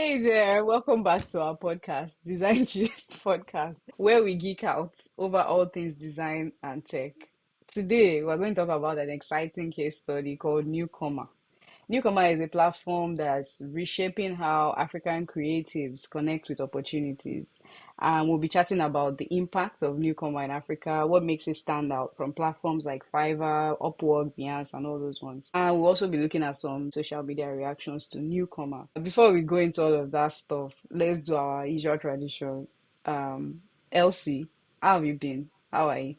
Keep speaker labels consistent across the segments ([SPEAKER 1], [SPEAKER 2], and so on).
[SPEAKER 1] Hey there, welcome back to our podcast, Design Gist Podcast, where we geek out over all things design and tech. Today, we're going to talk about an exciting case study called NewComma. NewComma is a platform that's reshaping how African creatives connect with opportunities. And we'll be chatting about the impact of NewComma in Africa, what makes it stand out from platforms like Fiverr, Upwork, Behance, and all those ones. And we'll also be looking at some social media reactions to NewComma. Before we go into all of that stuff, let's do our usual tradition. Elsie, how have you been? How are you?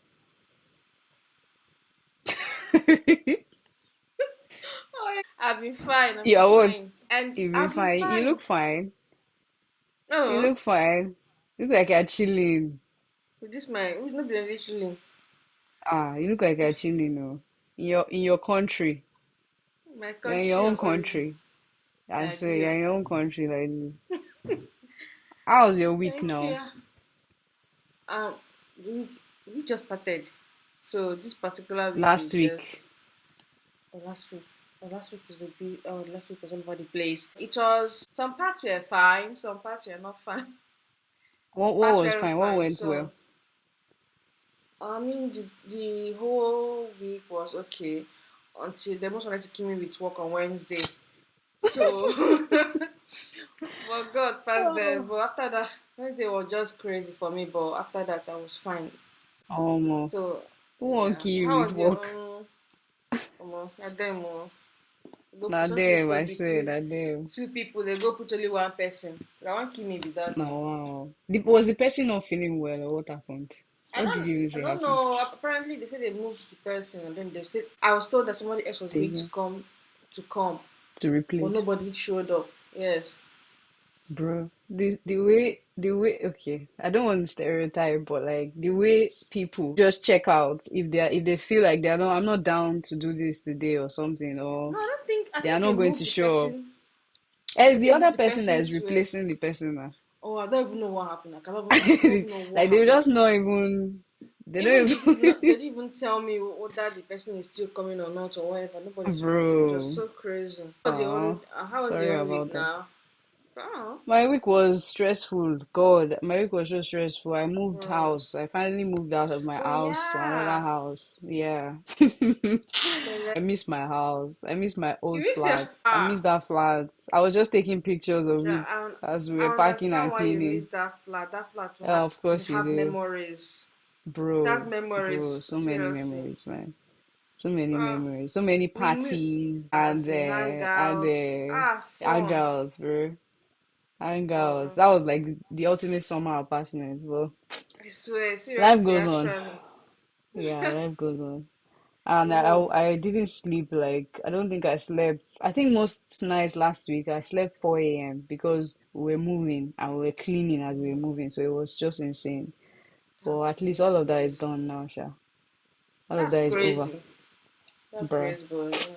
[SPEAKER 2] I've been fine. I've been
[SPEAKER 1] You're what?
[SPEAKER 2] fine, and
[SPEAKER 1] You've been
[SPEAKER 2] I've been
[SPEAKER 1] fine. You
[SPEAKER 2] fine.
[SPEAKER 1] look fine. You
[SPEAKER 2] Oh,
[SPEAKER 1] look fine. You look like you're chilling.
[SPEAKER 2] with this my who's not been chilling.
[SPEAKER 1] You look like you're chilling, no. In your country.
[SPEAKER 2] My
[SPEAKER 1] You're in your
[SPEAKER 2] country
[SPEAKER 1] own
[SPEAKER 2] of origin,
[SPEAKER 1] country. I say you're
[SPEAKER 2] Nigeria.
[SPEAKER 1] in your own country like this. How's your week
[SPEAKER 2] Thank you.
[SPEAKER 1] now?
[SPEAKER 2] Um, we we just started, so this particular week
[SPEAKER 1] Last
[SPEAKER 2] is just
[SPEAKER 1] week.
[SPEAKER 2] last week. Last week is a bit. Oh, last week was all over the place. It was some parts were fine, some parts were not fine.
[SPEAKER 1] What
[SPEAKER 2] Some
[SPEAKER 1] what
[SPEAKER 2] parts
[SPEAKER 1] was
[SPEAKER 2] weren't
[SPEAKER 1] fine? What
[SPEAKER 2] fine.
[SPEAKER 1] went
[SPEAKER 2] So
[SPEAKER 1] well?
[SPEAKER 2] the whole week was okay until they most wanted to kill me with work on Wednesday. So, but God passed them.
[SPEAKER 1] Oh.
[SPEAKER 2] But after that, Wednesday was just crazy for me. But after that, I was fine.
[SPEAKER 1] No.
[SPEAKER 2] So,
[SPEAKER 1] Who won't
[SPEAKER 2] yeah.
[SPEAKER 1] kill
[SPEAKER 2] So,
[SPEAKER 1] you
[SPEAKER 2] how
[SPEAKER 1] with
[SPEAKER 2] was your
[SPEAKER 1] work?
[SPEAKER 2] own? At them, go put
[SPEAKER 1] Not
[SPEAKER 2] something
[SPEAKER 1] them,
[SPEAKER 2] supposed
[SPEAKER 1] I
[SPEAKER 2] to be
[SPEAKER 1] swear, not them.
[SPEAKER 2] two people. They go put only one person. They won't kill me with that.
[SPEAKER 1] No, wow. Was the person not feeling well or what happened? What did you even
[SPEAKER 2] I
[SPEAKER 1] say
[SPEAKER 2] don't
[SPEAKER 1] happened?
[SPEAKER 2] know. Apparently, they said they moved the person, and then they said I was told that somebody else was going to
[SPEAKER 1] Again.
[SPEAKER 2] come,
[SPEAKER 1] To
[SPEAKER 2] but
[SPEAKER 1] replace.
[SPEAKER 2] nobody showed up. Yes.
[SPEAKER 1] Bro, the way okay, I don't want to stereotype, but like the way people just check out if they feel like they're not I'm not down to do this today or something, or
[SPEAKER 2] No, I don't think. I
[SPEAKER 1] they are
[SPEAKER 2] think they
[SPEAKER 1] not going
[SPEAKER 2] moved
[SPEAKER 1] to
[SPEAKER 2] the
[SPEAKER 1] show up.
[SPEAKER 2] person. I
[SPEAKER 1] As
[SPEAKER 2] think
[SPEAKER 1] the
[SPEAKER 2] they
[SPEAKER 1] other
[SPEAKER 2] moved the
[SPEAKER 1] person that
[SPEAKER 2] person
[SPEAKER 1] is
[SPEAKER 2] to a.
[SPEAKER 1] replacing the person now.
[SPEAKER 2] Oh, I don't even know what happened. I don't even know what
[SPEAKER 1] Like they
[SPEAKER 2] happened.
[SPEAKER 1] just not even they
[SPEAKER 2] Even
[SPEAKER 1] don't
[SPEAKER 2] they did not. They
[SPEAKER 1] even
[SPEAKER 2] didn't even tell me whether the person is still coming or not or whatever. Nobody told me. It was
[SPEAKER 1] bro.
[SPEAKER 2] so crazy.
[SPEAKER 1] Oh,
[SPEAKER 2] How was
[SPEAKER 1] sorry
[SPEAKER 2] your own week
[SPEAKER 1] about that.
[SPEAKER 2] now? Oh,
[SPEAKER 1] My week was stressful. God, my week was so stressful. I moved
[SPEAKER 2] hmm.
[SPEAKER 1] house. I finally moved out of my
[SPEAKER 2] Oh
[SPEAKER 1] house to another
[SPEAKER 2] yeah.
[SPEAKER 1] house. Yeah.
[SPEAKER 2] But
[SPEAKER 1] I miss my house. I miss my
[SPEAKER 2] you
[SPEAKER 1] old
[SPEAKER 2] miss your
[SPEAKER 1] flat. I miss that flat. I was just taking pictures of
[SPEAKER 2] Yeah,
[SPEAKER 1] it as we were
[SPEAKER 2] I
[SPEAKER 1] packing
[SPEAKER 2] understand
[SPEAKER 1] and
[SPEAKER 2] why you
[SPEAKER 1] cleaning.
[SPEAKER 2] miss that flat. That flat
[SPEAKER 1] Of
[SPEAKER 2] will
[SPEAKER 1] course you
[SPEAKER 2] have
[SPEAKER 1] do.
[SPEAKER 2] memories. It has
[SPEAKER 1] Bro,
[SPEAKER 2] memories.
[SPEAKER 1] so many
[SPEAKER 2] Seriously.
[SPEAKER 1] memories, man. So many
[SPEAKER 2] Well,
[SPEAKER 1] memories. So many
[SPEAKER 2] we meet
[SPEAKER 1] parties
[SPEAKER 2] as we hang
[SPEAKER 1] and
[SPEAKER 2] out. Fun.
[SPEAKER 1] hangouts, bro. Hangouts.
[SPEAKER 2] Fun.
[SPEAKER 1] That was like the ultimate summer apartment. Well,
[SPEAKER 2] I swear,
[SPEAKER 1] life
[SPEAKER 2] seriously,
[SPEAKER 1] goes on.
[SPEAKER 2] actually.
[SPEAKER 1] Yeah, life goes on. And I,
[SPEAKER 2] Move.
[SPEAKER 1] I I didn't sleep like I don't think I slept. I think most nights last week I slept 4 a.m. because we were moving and we were cleaning as we were moving, so it was just insane. But
[SPEAKER 2] That's
[SPEAKER 1] at least all
[SPEAKER 2] crazy,
[SPEAKER 1] of that is
[SPEAKER 2] boys.
[SPEAKER 1] done now, Sha. All of
[SPEAKER 2] That's
[SPEAKER 1] that is over,
[SPEAKER 2] crazy. That's
[SPEAKER 1] bruh.
[SPEAKER 2] crazy, boys. Yeah.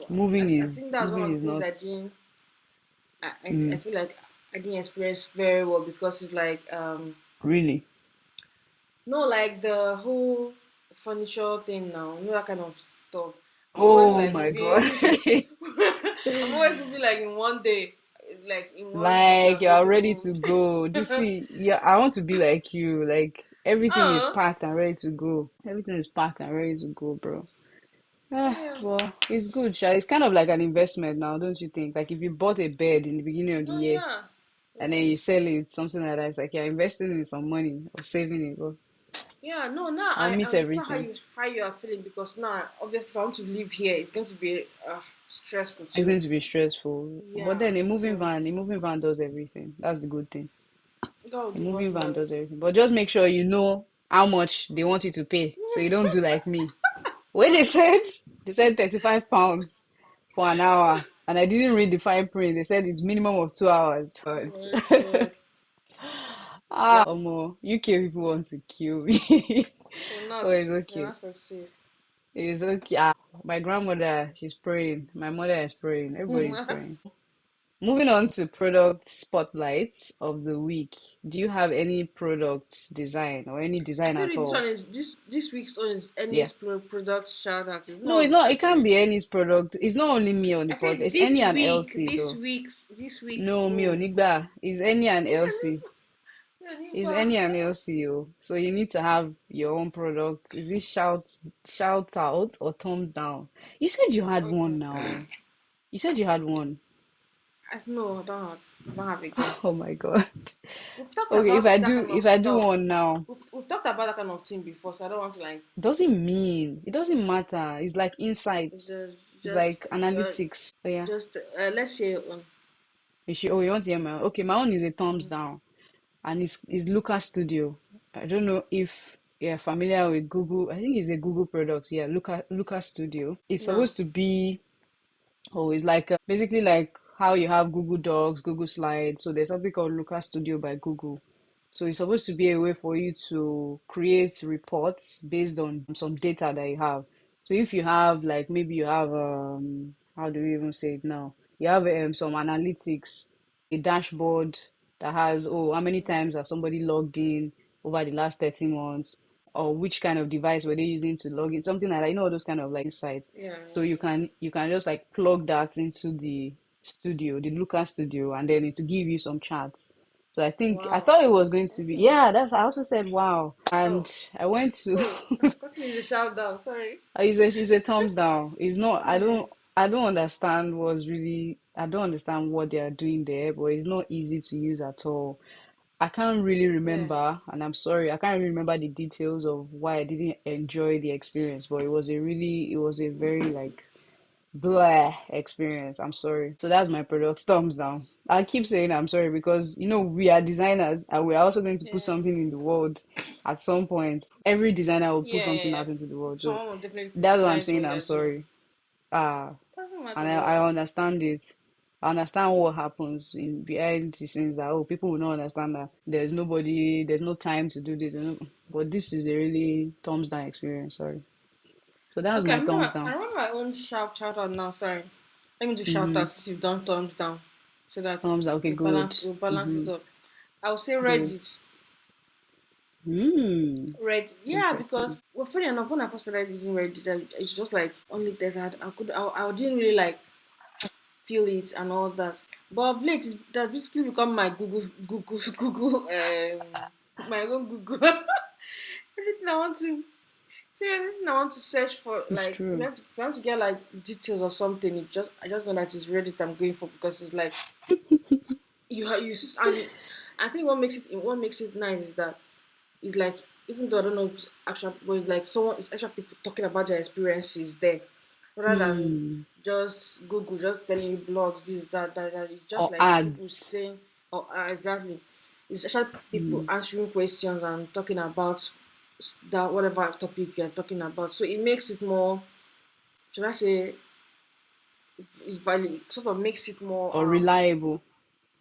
[SPEAKER 1] Moving
[SPEAKER 2] I think
[SPEAKER 1] is
[SPEAKER 2] that's one
[SPEAKER 1] moving
[SPEAKER 2] of the
[SPEAKER 1] is
[SPEAKER 2] things
[SPEAKER 1] not.
[SPEAKER 2] I didn't. I
[SPEAKER 1] Mm,
[SPEAKER 2] feel like I didn't experience very well because it's like
[SPEAKER 1] really.
[SPEAKER 2] no, like the whole furniture thing now, that kind of stuff. I'm always
[SPEAKER 1] Oh
[SPEAKER 2] like
[SPEAKER 1] my God.
[SPEAKER 2] moving. I'm always moving like in one day, like in one just
[SPEAKER 1] Like
[SPEAKER 2] I'm ready
[SPEAKER 1] you're
[SPEAKER 2] to
[SPEAKER 1] ready
[SPEAKER 2] move.
[SPEAKER 1] to go. Do you see? Yeah, I want to be like you. Like everything is
[SPEAKER 2] Oh,
[SPEAKER 1] packed and ready to go. Everything is packed and ready to go, bro.
[SPEAKER 2] yeah.
[SPEAKER 1] Well, it's good, Sha. It's kind of like an investment now, don't you think? Like if you bought a bed in the beginning of the
[SPEAKER 2] Oh,
[SPEAKER 1] year
[SPEAKER 2] yeah.
[SPEAKER 1] and then
[SPEAKER 2] Yeah.
[SPEAKER 1] you sell it, something like that, it's like you're investing in some money or saving it. But
[SPEAKER 2] Yeah, no, now
[SPEAKER 1] I'll
[SPEAKER 2] I
[SPEAKER 1] miss
[SPEAKER 2] understand
[SPEAKER 1] everything.
[SPEAKER 2] how you are feeling because now obviously if I want to live here, it's going to be stressful
[SPEAKER 1] It's
[SPEAKER 2] too.
[SPEAKER 1] going to be stressful. But
[SPEAKER 2] Yeah,
[SPEAKER 1] then
[SPEAKER 2] so
[SPEAKER 1] a moving van does everything. That's the good thing.
[SPEAKER 2] God will
[SPEAKER 1] A
[SPEAKER 2] give us
[SPEAKER 1] moving van
[SPEAKER 2] money.
[SPEAKER 1] does everything. But just make sure you know how much they want you to pay. So you don't do like me. When they said £35 for an hour. And I didn't read the fine print. They said it's minimum of 2 hours.
[SPEAKER 2] Oh
[SPEAKER 1] But
[SPEAKER 2] my God.
[SPEAKER 1] UK people want to kill me.
[SPEAKER 2] Will
[SPEAKER 1] Oh,
[SPEAKER 2] not.
[SPEAKER 1] it's
[SPEAKER 2] Will
[SPEAKER 1] okay.
[SPEAKER 2] not succeed.
[SPEAKER 1] It's okay. My grandmother, she's praying. My mother is praying. Everybody's praying. Moving on to product spotlights of the week. Do you have any product design or any
[SPEAKER 2] I
[SPEAKER 1] design
[SPEAKER 2] told
[SPEAKER 1] at
[SPEAKER 2] you this
[SPEAKER 1] all?
[SPEAKER 2] one is this week's own is
[SPEAKER 1] Yeah.
[SPEAKER 2] NS product shout out. It's
[SPEAKER 1] No,
[SPEAKER 2] not
[SPEAKER 1] it's
[SPEAKER 2] all the
[SPEAKER 1] not. It can't
[SPEAKER 2] categories.
[SPEAKER 1] be any product. It's not only me on the
[SPEAKER 2] I said
[SPEAKER 1] podcast. It's any and Elsie though.
[SPEAKER 2] this week's
[SPEAKER 1] No, me
[SPEAKER 2] own.
[SPEAKER 1] onigba. It's any and
[SPEAKER 2] Yeah,
[SPEAKER 1] Elsie. It's
[SPEAKER 2] Nipa.
[SPEAKER 1] any and Elsie. Oh. So you need to have your own product. Is it shout out or thumbs down? You said you had
[SPEAKER 2] Okay.
[SPEAKER 1] one now. You said you had one.
[SPEAKER 2] I no, I don't have again.
[SPEAKER 1] Oh my God.
[SPEAKER 2] We've talked
[SPEAKER 1] Okay,
[SPEAKER 2] about that kind of
[SPEAKER 1] if I do
[SPEAKER 2] stuff.
[SPEAKER 1] one now,
[SPEAKER 2] We've talked about that kind of thing before, so I don't want to like
[SPEAKER 1] it doesn't matter. It's like insights.
[SPEAKER 2] just
[SPEAKER 1] It's
[SPEAKER 2] just
[SPEAKER 1] like
[SPEAKER 2] uh,
[SPEAKER 1] analytics. So yeah.
[SPEAKER 2] let's say
[SPEAKER 1] You want to hear my own? Okay, my own is a thumbs
[SPEAKER 2] mhm.
[SPEAKER 1] down. And it's Lucas Studio. I don't know if you're familiar with Google. I think it's a Google product. Yeah, Lucas Studio. It's
[SPEAKER 2] No.
[SPEAKER 1] supposed to be basically like how you have Google Docs, Google Slides. So there's something called Lucas Studio by Google. So it's supposed to be a way for you to create reports based on some data that you have. So if you have like maybe you have how do we even say it now? You have some analytics, a dashboard that has how many times has somebody logged in over the last 30 months, or which kind of device were they using to log in, something like that. You know all those kind of like insights.
[SPEAKER 2] Yeah,
[SPEAKER 1] So
[SPEAKER 2] yeah,
[SPEAKER 1] you can just like plug that into the studio, the Lucas Studio, and then it will give you some charts. So
[SPEAKER 2] yeah.
[SPEAKER 1] I
[SPEAKER 2] Wow.
[SPEAKER 1] thought it was going to be,
[SPEAKER 2] Okay.
[SPEAKER 1] yeah, I also said wow. And
[SPEAKER 2] Oh.
[SPEAKER 1] I went to
[SPEAKER 2] Oh. Cotton is a shout down. Sorry.
[SPEAKER 1] She's a thumbs down. It's not
[SPEAKER 2] Yeah.
[SPEAKER 1] I don't understand what they are doing there, but it's not easy to use at all. I can't really
[SPEAKER 2] Yeah.
[SPEAKER 1] remember, and I'm sorry, I can't really remember the details of why I didn't enjoy the experience, but it was a very like blah experience. I'm sorry. So that's my product. Thumbs down. I keep saying I'm sorry because we are designers and we're also going to put
[SPEAKER 2] Yeah.
[SPEAKER 1] something in the world at some point. Every designer will put
[SPEAKER 2] Yeah. Yeah.
[SPEAKER 1] something
[SPEAKER 2] Yeah.
[SPEAKER 1] out into the world. So
[SPEAKER 2] Someone will definitely
[SPEAKER 1] that's why I'm
[SPEAKER 2] criticize
[SPEAKER 1] saying
[SPEAKER 2] what
[SPEAKER 1] I'm
[SPEAKER 2] you're doing.
[SPEAKER 1] sorry. Ah,
[SPEAKER 2] Doesn't
[SPEAKER 1] and
[SPEAKER 2] matter
[SPEAKER 1] I
[SPEAKER 2] though.
[SPEAKER 1] understand it. I understand what happens in behind the scenes that people will not understand that there's no time to do this. But this is a really thumbs down experience. Sorry. So that's
[SPEAKER 2] Okay,
[SPEAKER 1] my thumbs
[SPEAKER 2] I
[SPEAKER 1] down.
[SPEAKER 2] remember my own shout out now. Sorry, let me do shout
[SPEAKER 1] Mm-hmm.
[SPEAKER 2] out since you've done thumbs down, so that
[SPEAKER 1] Thumbs down. Okay, good.
[SPEAKER 2] we'll balance
[SPEAKER 1] Mm-hmm.
[SPEAKER 2] it up. I would say
[SPEAKER 1] Good.
[SPEAKER 2] Reddit. Reddit, yeah, because
[SPEAKER 1] Interesting.
[SPEAKER 2] well, funny enough, when I first started using Reddit, it's just like only this I didn't really like feel it and all that. But of late, that's basically become my Google, my own Google. Everything I want to See, anything I want to search for,
[SPEAKER 1] It's
[SPEAKER 2] like,
[SPEAKER 1] true.
[SPEAKER 2] if I want to get like details or something, I just know that it's Reddit I'm going for because it's like and I think what makes it nice is that it's like even though I don't know if it's actual, but it's like someone it's actual people talking about their experiences there, rather than
[SPEAKER 1] Hmm.
[SPEAKER 2] just Google just telling you blogs this that. It's just
[SPEAKER 1] Or
[SPEAKER 2] like people
[SPEAKER 1] ads.
[SPEAKER 2] saying, oh, exactly. It's actually people
[SPEAKER 1] Hmm.
[SPEAKER 2] answering questions and talking about that whatever topic you're talking about. So it makes it more, should I say, it's valid. Sort of makes it more
[SPEAKER 1] Or reliable.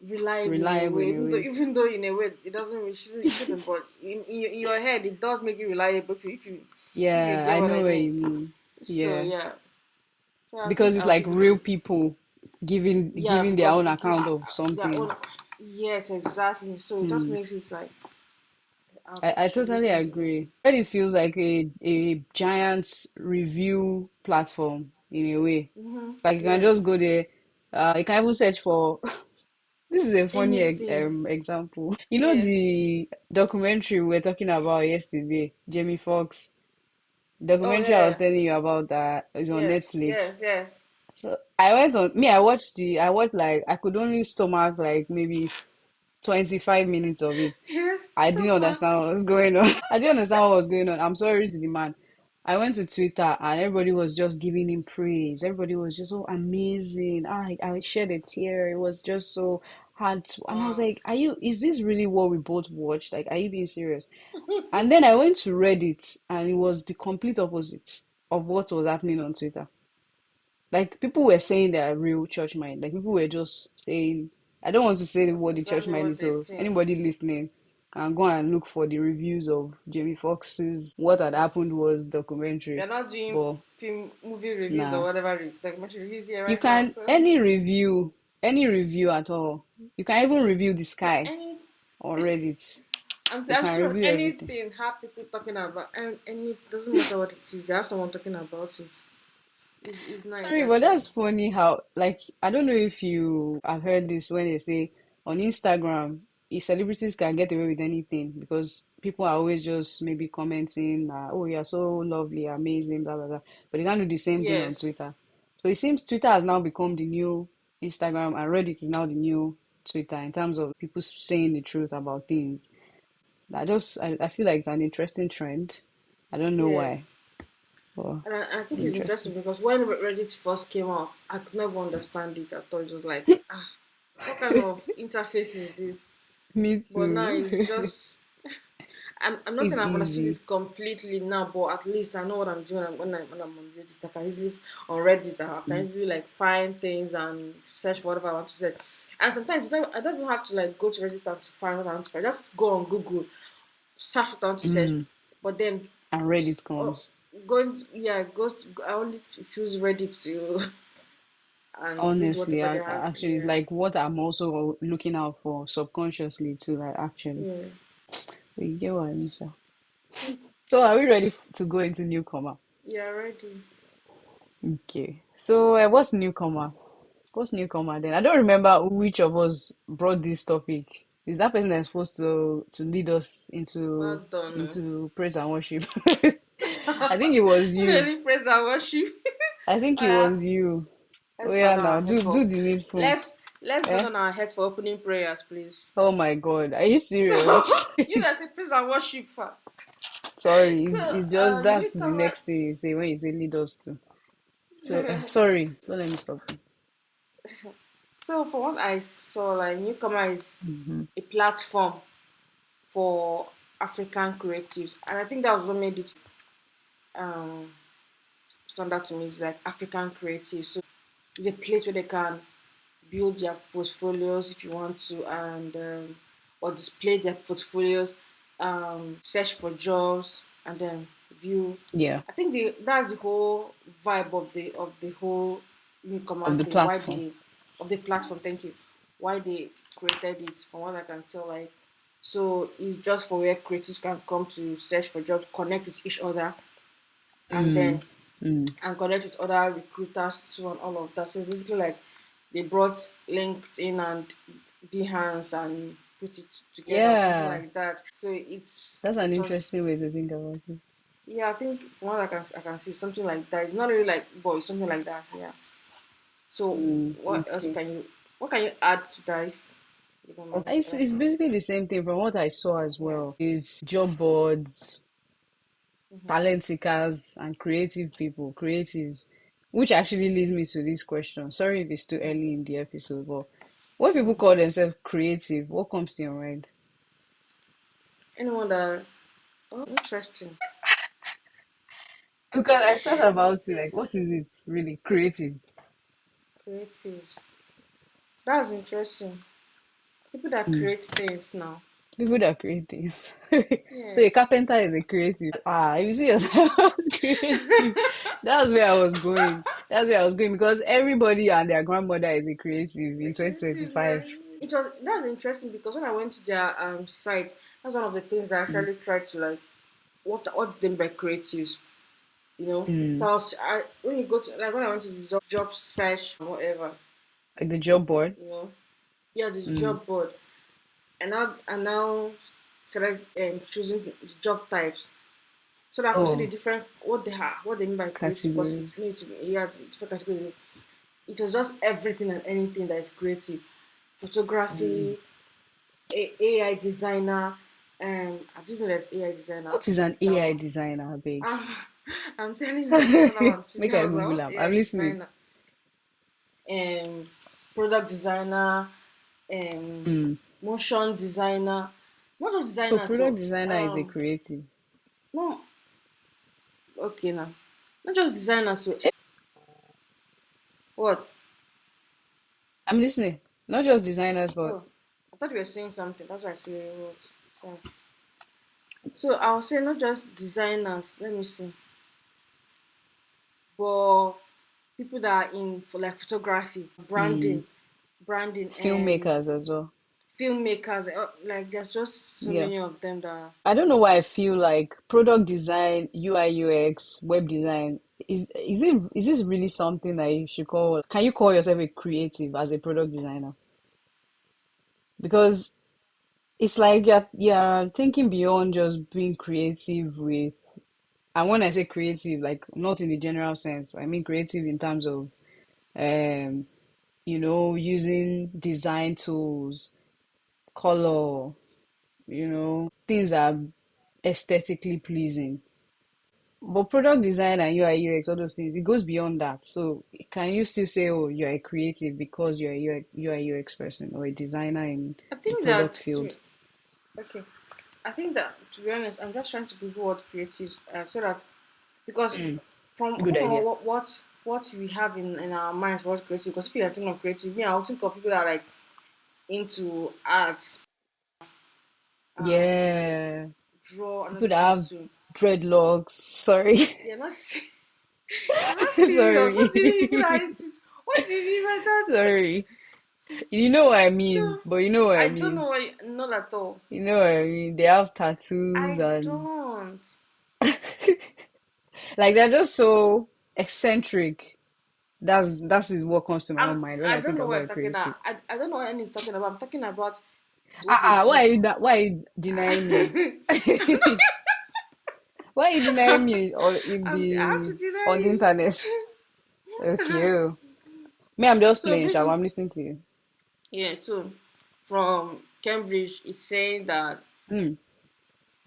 [SPEAKER 2] reliable in a
[SPEAKER 1] Reliable
[SPEAKER 2] way.
[SPEAKER 1] in a way.
[SPEAKER 2] Even though in a way it doesn't, it shouldn't. But in your head, it does make it reliable if you
[SPEAKER 1] Yeah,
[SPEAKER 2] get
[SPEAKER 1] I
[SPEAKER 2] what
[SPEAKER 1] know
[SPEAKER 2] I
[SPEAKER 1] what
[SPEAKER 2] mean.
[SPEAKER 1] you mean.
[SPEAKER 2] So
[SPEAKER 1] Yeah.
[SPEAKER 2] yeah, so I
[SPEAKER 1] Because
[SPEAKER 2] think
[SPEAKER 1] it's
[SPEAKER 2] I'll
[SPEAKER 1] like
[SPEAKER 2] give it
[SPEAKER 1] real
[SPEAKER 2] to
[SPEAKER 1] people
[SPEAKER 2] yeah
[SPEAKER 1] giving their
[SPEAKER 2] because
[SPEAKER 1] own
[SPEAKER 2] it gives
[SPEAKER 1] account of
[SPEAKER 2] their
[SPEAKER 1] something.
[SPEAKER 2] own. Yes, exactly. So it just
[SPEAKER 1] Hmm.
[SPEAKER 2] makes it like I
[SPEAKER 1] I
[SPEAKER 2] should
[SPEAKER 1] totally
[SPEAKER 2] listen to them.
[SPEAKER 1] agree. Reddit feels like a giant review platform in a way. It's like you can
[SPEAKER 2] Yes,
[SPEAKER 1] just go there. You can even search for this is a funny
[SPEAKER 2] anything.
[SPEAKER 1] example. You know
[SPEAKER 2] Yes.
[SPEAKER 1] the documentary we were talking about yesterday, Jamie Foxx
[SPEAKER 2] Oh
[SPEAKER 1] documentary I was
[SPEAKER 2] yeah.
[SPEAKER 1] telling you about that is on
[SPEAKER 2] Yes.
[SPEAKER 1] Netflix.
[SPEAKER 2] Yes. Yes.
[SPEAKER 1] So I watched like I could only stomach like maybe 25 minutes of it.
[SPEAKER 2] Yes.
[SPEAKER 1] I didn't
[SPEAKER 2] Stomach.
[SPEAKER 1] understand what was going on. I didn't understand what was going on. I'm sorry to the man. I went to Twitter and everybody was just giving him praise. Everybody was just so amazing. I shed a tear. It was just so hard to, and I was
[SPEAKER 2] Wow.
[SPEAKER 1] like, is this really what we both watched? Like, are you being serious? And then I went to Reddit and it was the complete opposite of what was happening on Twitter. Like people were saying they are real church mind. Like people were just saying, I don't want to say what the church
[SPEAKER 2] Exactly
[SPEAKER 1] mind
[SPEAKER 2] what
[SPEAKER 1] is.
[SPEAKER 2] they
[SPEAKER 1] So
[SPEAKER 2] think.
[SPEAKER 1] anybody listening can go and look for the reviews of Jamie Foxx's What Had Happened Was
[SPEAKER 2] We
[SPEAKER 1] documentary.
[SPEAKER 2] are not doing
[SPEAKER 1] But
[SPEAKER 2] movie reviews or
[SPEAKER 1] nah,
[SPEAKER 2] whatever documentary reviews here
[SPEAKER 1] you
[SPEAKER 2] right now.
[SPEAKER 1] can
[SPEAKER 2] So
[SPEAKER 1] any review. Any review at all. You can even review the
[SPEAKER 2] Yeah,
[SPEAKER 1] sky
[SPEAKER 2] any.
[SPEAKER 1] on Reddit. You
[SPEAKER 2] I'm
[SPEAKER 1] can
[SPEAKER 2] sure
[SPEAKER 1] review everything.
[SPEAKER 2] anything have people talking about, and any doesn't matter what it is. They have someone talking about it. It's nice
[SPEAKER 1] Sorry, but
[SPEAKER 2] actually.
[SPEAKER 1] that's funny how, like, I don't know if you have heard this when they say on Instagram, if celebrities can get away with anything because people are always just maybe commenting, oh, you're so lovely, amazing, blah, blah, blah. But they can't do the same thing on
[SPEAKER 2] Yes,
[SPEAKER 1] Twitter. So it seems Twitter has now become the new Instagram and Reddit is now the new Twitter in terms of people saying the truth about things. I feel like it's an interesting trend. I don't know
[SPEAKER 2] yeah.
[SPEAKER 1] why, but
[SPEAKER 2] And I think it's
[SPEAKER 1] interesting.
[SPEAKER 2] interesting because when Reddit first came out, I could never understand it. I thought it was like, what kind of interface is this?
[SPEAKER 1] Me
[SPEAKER 2] But now
[SPEAKER 1] too.
[SPEAKER 2] it's just. I'm not
[SPEAKER 1] It's
[SPEAKER 2] saying I've understood
[SPEAKER 1] easy.
[SPEAKER 2] it completely now, but at least I know what I'm doing when I'm on Reddit. I can easily on Reddit. I can
[SPEAKER 1] Mm.
[SPEAKER 2] easily like find things and search for whatever I want to search. And sometimes I don't even have to like go to Reddit and to find what I want to find. Just go on Google, search what I want to search.
[SPEAKER 1] Mm.
[SPEAKER 2] But then,
[SPEAKER 1] And Reddit
[SPEAKER 2] oh,
[SPEAKER 1] comes.
[SPEAKER 2] yeah, I only choose Reddit to and read
[SPEAKER 1] Honestly,
[SPEAKER 2] whatever they have.
[SPEAKER 1] actually, it's
[SPEAKER 2] Yeah,
[SPEAKER 1] like what I'm also looking out for subconsciously too, like actually.
[SPEAKER 2] yeah,
[SPEAKER 1] But you get what I mean, sha. So are we ready to go into newcomer?
[SPEAKER 2] yeah. Ready.
[SPEAKER 1] Okay. So what's newcomer? What's newcomer then? I don't remember which of us brought this topic. Is that person that's supposed to lead us
[SPEAKER 2] Well done.
[SPEAKER 1] into praise and worship? I think it
[SPEAKER 2] Oh.
[SPEAKER 1] was you.
[SPEAKER 2] Really praise and worship.
[SPEAKER 1] I think
[SPEAKER 2] Oh
[SPEAKER 1] it
[SPEAKER 2] yeah.
[SPEAKER 1] was you. Oh
[SPEAKER 2] Let's bow
[SPEAKER 1] yeah,
[SPEAKER 2] down
[SPEAKER 1] now
[SPEAKER 2] our heads
[SPEAKER 1] do
[SPEAKER 2] for
[SPEAKER 1] the needful.
[SPEAKER 2] let's bow
[SPEAKER 1] Eh?
[SPEAKER 2] down our heads for opening prayers, please.
[SPEAKER 1] Oh my God, are you
[SPEAKER 2] So
[SPEAKER 1] serious?
[SPEAKER 2] you guys say praise and worship for.
[SPEAKER 1] Sorry,
[SPEAKER 2] So
[SPEAKER 1] it's just that's the
[SPEAKER 2] newcomer.
[SPEAKER 1] next thing you say when you say lead us to. So sorry, don't let me stop you.
[SPEAKER 2] So for what I saw, like newcomer is
[SPEAKER 1] Hmm.
[SPEAKER 2] a platform for African creatives, and I think that was what made it um stand out to me. Is like African creatives. So it's a place where they can build their portfolios if you want to, and or display their portfolios, search for jobs, and then view.
[SPEAKER 1] Yeah,
[SPEAKER 2] I think that's the whole vibe of the whole newcomer
[SPEAKER 1] of the
[SPEAKER 2] thing. Why
[SPEAKER 1] platform.
[SPEAKER 2] they of the platform? Thank you. Why they created it? From what I can tell, like so it's just for where creators can come to search for jobs, connect with each other, and
[SPEAKER 1] Mm,
[SPEAKER 2] then
[SPEAKER 1] mm.
[SPEAKER 2] and connect with other recruiters too and all of that. So it's basically like they brought LinkedIn and Behance and put it together or something
[SPEAKER 1] Yeah,
[SPEAKER 2] like that. So
[SPEAKER 1] that's an
[SPEAKER 2] it was
[SPEAKER 1] interesting way to think about it.
[SPEAKER 2] yeah, I think from what I can see something like that. It's not really like boy, something like that. Yeah. So
[SPEAKER 1] Mm,
[SPEAKER 2] what else
[SPEAKER 1] okay.
[SPEAKER 2] what can you add to that if you don't mind
[SPEAKER 1] It's
[SPEAKER 2] asking?
[SPEAKER 1] basically the same thing from what I saw as
[SPEAKER 2] Yeah.
[SPEAKER 1] well. It's job boards,
[SPEAKER 2] Mm-hmm.
[SPEAKER 1] talent seekers, and creative people, creatives. Which actually leads me to this question. Sorry if it's too early in the episode, but when people
[SPEAKER 2] Mm.
[SPEAKER 1] call themselves creative, what comes to your mind?
[SPEAKER 2] Anyone that interesting.
[SPEAKER 1] Because I thought about it, like, what is it really creative?
[SPEAKER 2] Creatives. That's interesting. People that
[SPEAKER 1] Mm.
[SPEAKER 2] create things now.
[SPEAKER 1] People that create things. So a
[SPEAKER 2] Yes.
[SPEAKER 1] carpenter is a creative. You see yourself as creative. That's where I was going. That's where I was going because everybody and their grandmother is a creative in
[SPEAKER 2] Creative, yeah.
[SPEAKER 1] 2025.
[SPEAKER 2] That's interesting because when I went to their site, that's one of the things that I
[SPEAKER 1] Mm.
[SPEAKER 2] actually tried to like what them by creatives, you know. So
[SPEAKER 1] Mm.
[SPEAKER 2] when you go to like when I went to the job search whatever,
[SPEAKER 1] Like the job board.
[SPEAKER 2] you know, yeah, the
[SPEAKER 1] Mm.
[SPEAKER 2] job board, and now started choosing the job types so that I could see the
[SPEAKER 1] Oh,
[SPEAKER 2] different what they mean by creative because
[SPEAKER 1] category.
[SPEAKER 2] it need to be yeah the different categories. It was just everything and anything that is creative,
[SPEAKER 1] Mm.
[SPEAKER 2] photography, AI designer. I didn't know there's AI designer. I
[SPEAKER 1] What
[SPEAKER 2] have to
[SPEAKER 1] is
[SPEAKER 2] check
[SPEAKER 1] an
[SPEAKER 2] that
[SPEAKER 1] AI
[SPEAKER 2] one.
[SPEAKER 1] designer, big?
[SPEAKER 2] I'm, I'm telling you, I saw that one
[SPEAKER 1] Make
[SPEAKER 2] today. I
[SPEAKER 1] I
[SPEAKER 2] was like,
[SPEAKER 1] Google
[SPEAKER 2] what's
[SPEAKER 1] am. I'm
[SPEAKER 2] AI
[SPEAKER 1] listening.
[SPEAKER 2] designer? Um, product designer, um,
[SPEAKER 1] Mm.
[SPEAKER 2] motion designer. Not just
[SPEAKER 1] So
[SPEAKER 2] designer,
[SPEAKER 1] product
[SPEAKER 2] so
[SPEAKER 1] designer is a creative.
[SPEAKER 2] no, okay now, not just designer, so what?
[SPEAKER 1] I'm listening. Not just designers, but
[SPEAKER 2] Oh, I thought you were saying something. That's why I said what. So, so I'll say not just designers. Let me see, but people that are in for like photography,
[SPEAKER 1] mm.
[SPEAKER 2] branding, branding and
[SPEAKER 1] Filmmakers as well.
[SPEAKER 2] filmmakers. Like there's just so
[SPEAKER 1] Yeah.
[SPEAKER 2] many of them that.
[SPEAKER 1] I don't know why I feel like product design, UI, UX, web design is this really something that you should call, can you call yourself a creative as a product designer? Because it's like you're thinking beyond just being creative with, and when I say creative, like not in the general sense, I mean creative in terms of um, using design tools, color, things that are aesthetically pleasing. But product design and UI, UX, all those things, it goes beyond that. So can you still say, oh, you're a creative because you're a UI, UX person or a designer in
[SPEAKER 2] I
[SPEAKER 1] the
[SPEAKER 2] think
[SPEAKER 1] product
[SPEAKER 2] that
[SPEAKER 1] field?
[SPEAKER 2] okay. I think that to be honest, I'm just trying to Google what creatives so that because
[SPEAKER 1] Mm,
[SPEAKER 2] from
[SPEAKER 1] good idea.
[SPEAKER 2] what we have in our minds what's creative. Because if you are thinking of creative, me I'll think of people that are like into art, like
[SPEAKER 1] Yeah.
[SPEAKER 2] draw and all
[SPEAKER 1] People
[SPEAKER 2] those
[SPEAKER 1] that
[SPEAKER 2] things
[SPEAKER 1] have
[SPEAKER 2] too.
[SPEAKER 1] dreadlocks. Sorry.
[SPEAKER 2] You're not you're not serious. What do you mean people are
[SPEAKER 1] Sorry.
[SPEAKER 2] into? What do you mean by that?
[SPEAKER 1] Sorry. You know what I mean,
[SPEAKER 2] So
[SPEAKER 1] but you know what I
[SPEAKER 2] I don't
[SPEAKER 1] mean.
[SPEAKER 2] know why not at all.
[SPEAKER 1] You know what I mean. They have tattoos
[SPEAKER 2] I
[SPEAKER 1] and
[SPEAKER 2] don't.
[SPEAKER 1] like they're just so eccentric. That's is what comes to my own
[SPEAKER 2] I'm
[SPEAKER 1] mind when
[SPEAKER 2] I
[SPEAKER 1] I
[SPEAKER 2] don't
[SPEAKER 1] think
[SPEAKER 2] know what
[SPEAKER 1] about
[SPEAKER 2] I'm
[SPEAKER 1] a
[SPEAKER 2] talking about.
[SPEAKER 1] creative.
[SPEAKER 2] I don't know what anyone's talking about. I'm talking about what they
[SPEAKER 1] Why
[SPEAKER 2] do.
[SPEAKER 1] why are you denying me? Why are you denying me or in
[SPEAKER 2] I have to
[SPEAKER 1] the
[SPEAKER 2] deny
[SPEAKER 1] on the
[SPEAKER 2] you.
[SPEAKER 1] internet? Okay. Oh. Me, I'm just
[SPEAKER 2] So
[SPEAKER 1] playing, Shab.
[SPEAKER 2] basically,
[SPEAKER 1] I'm listening to you.
[SPEAKER 2] yeah. So from Cambridge, it's saying that
[SPEAKER 1] Hmm.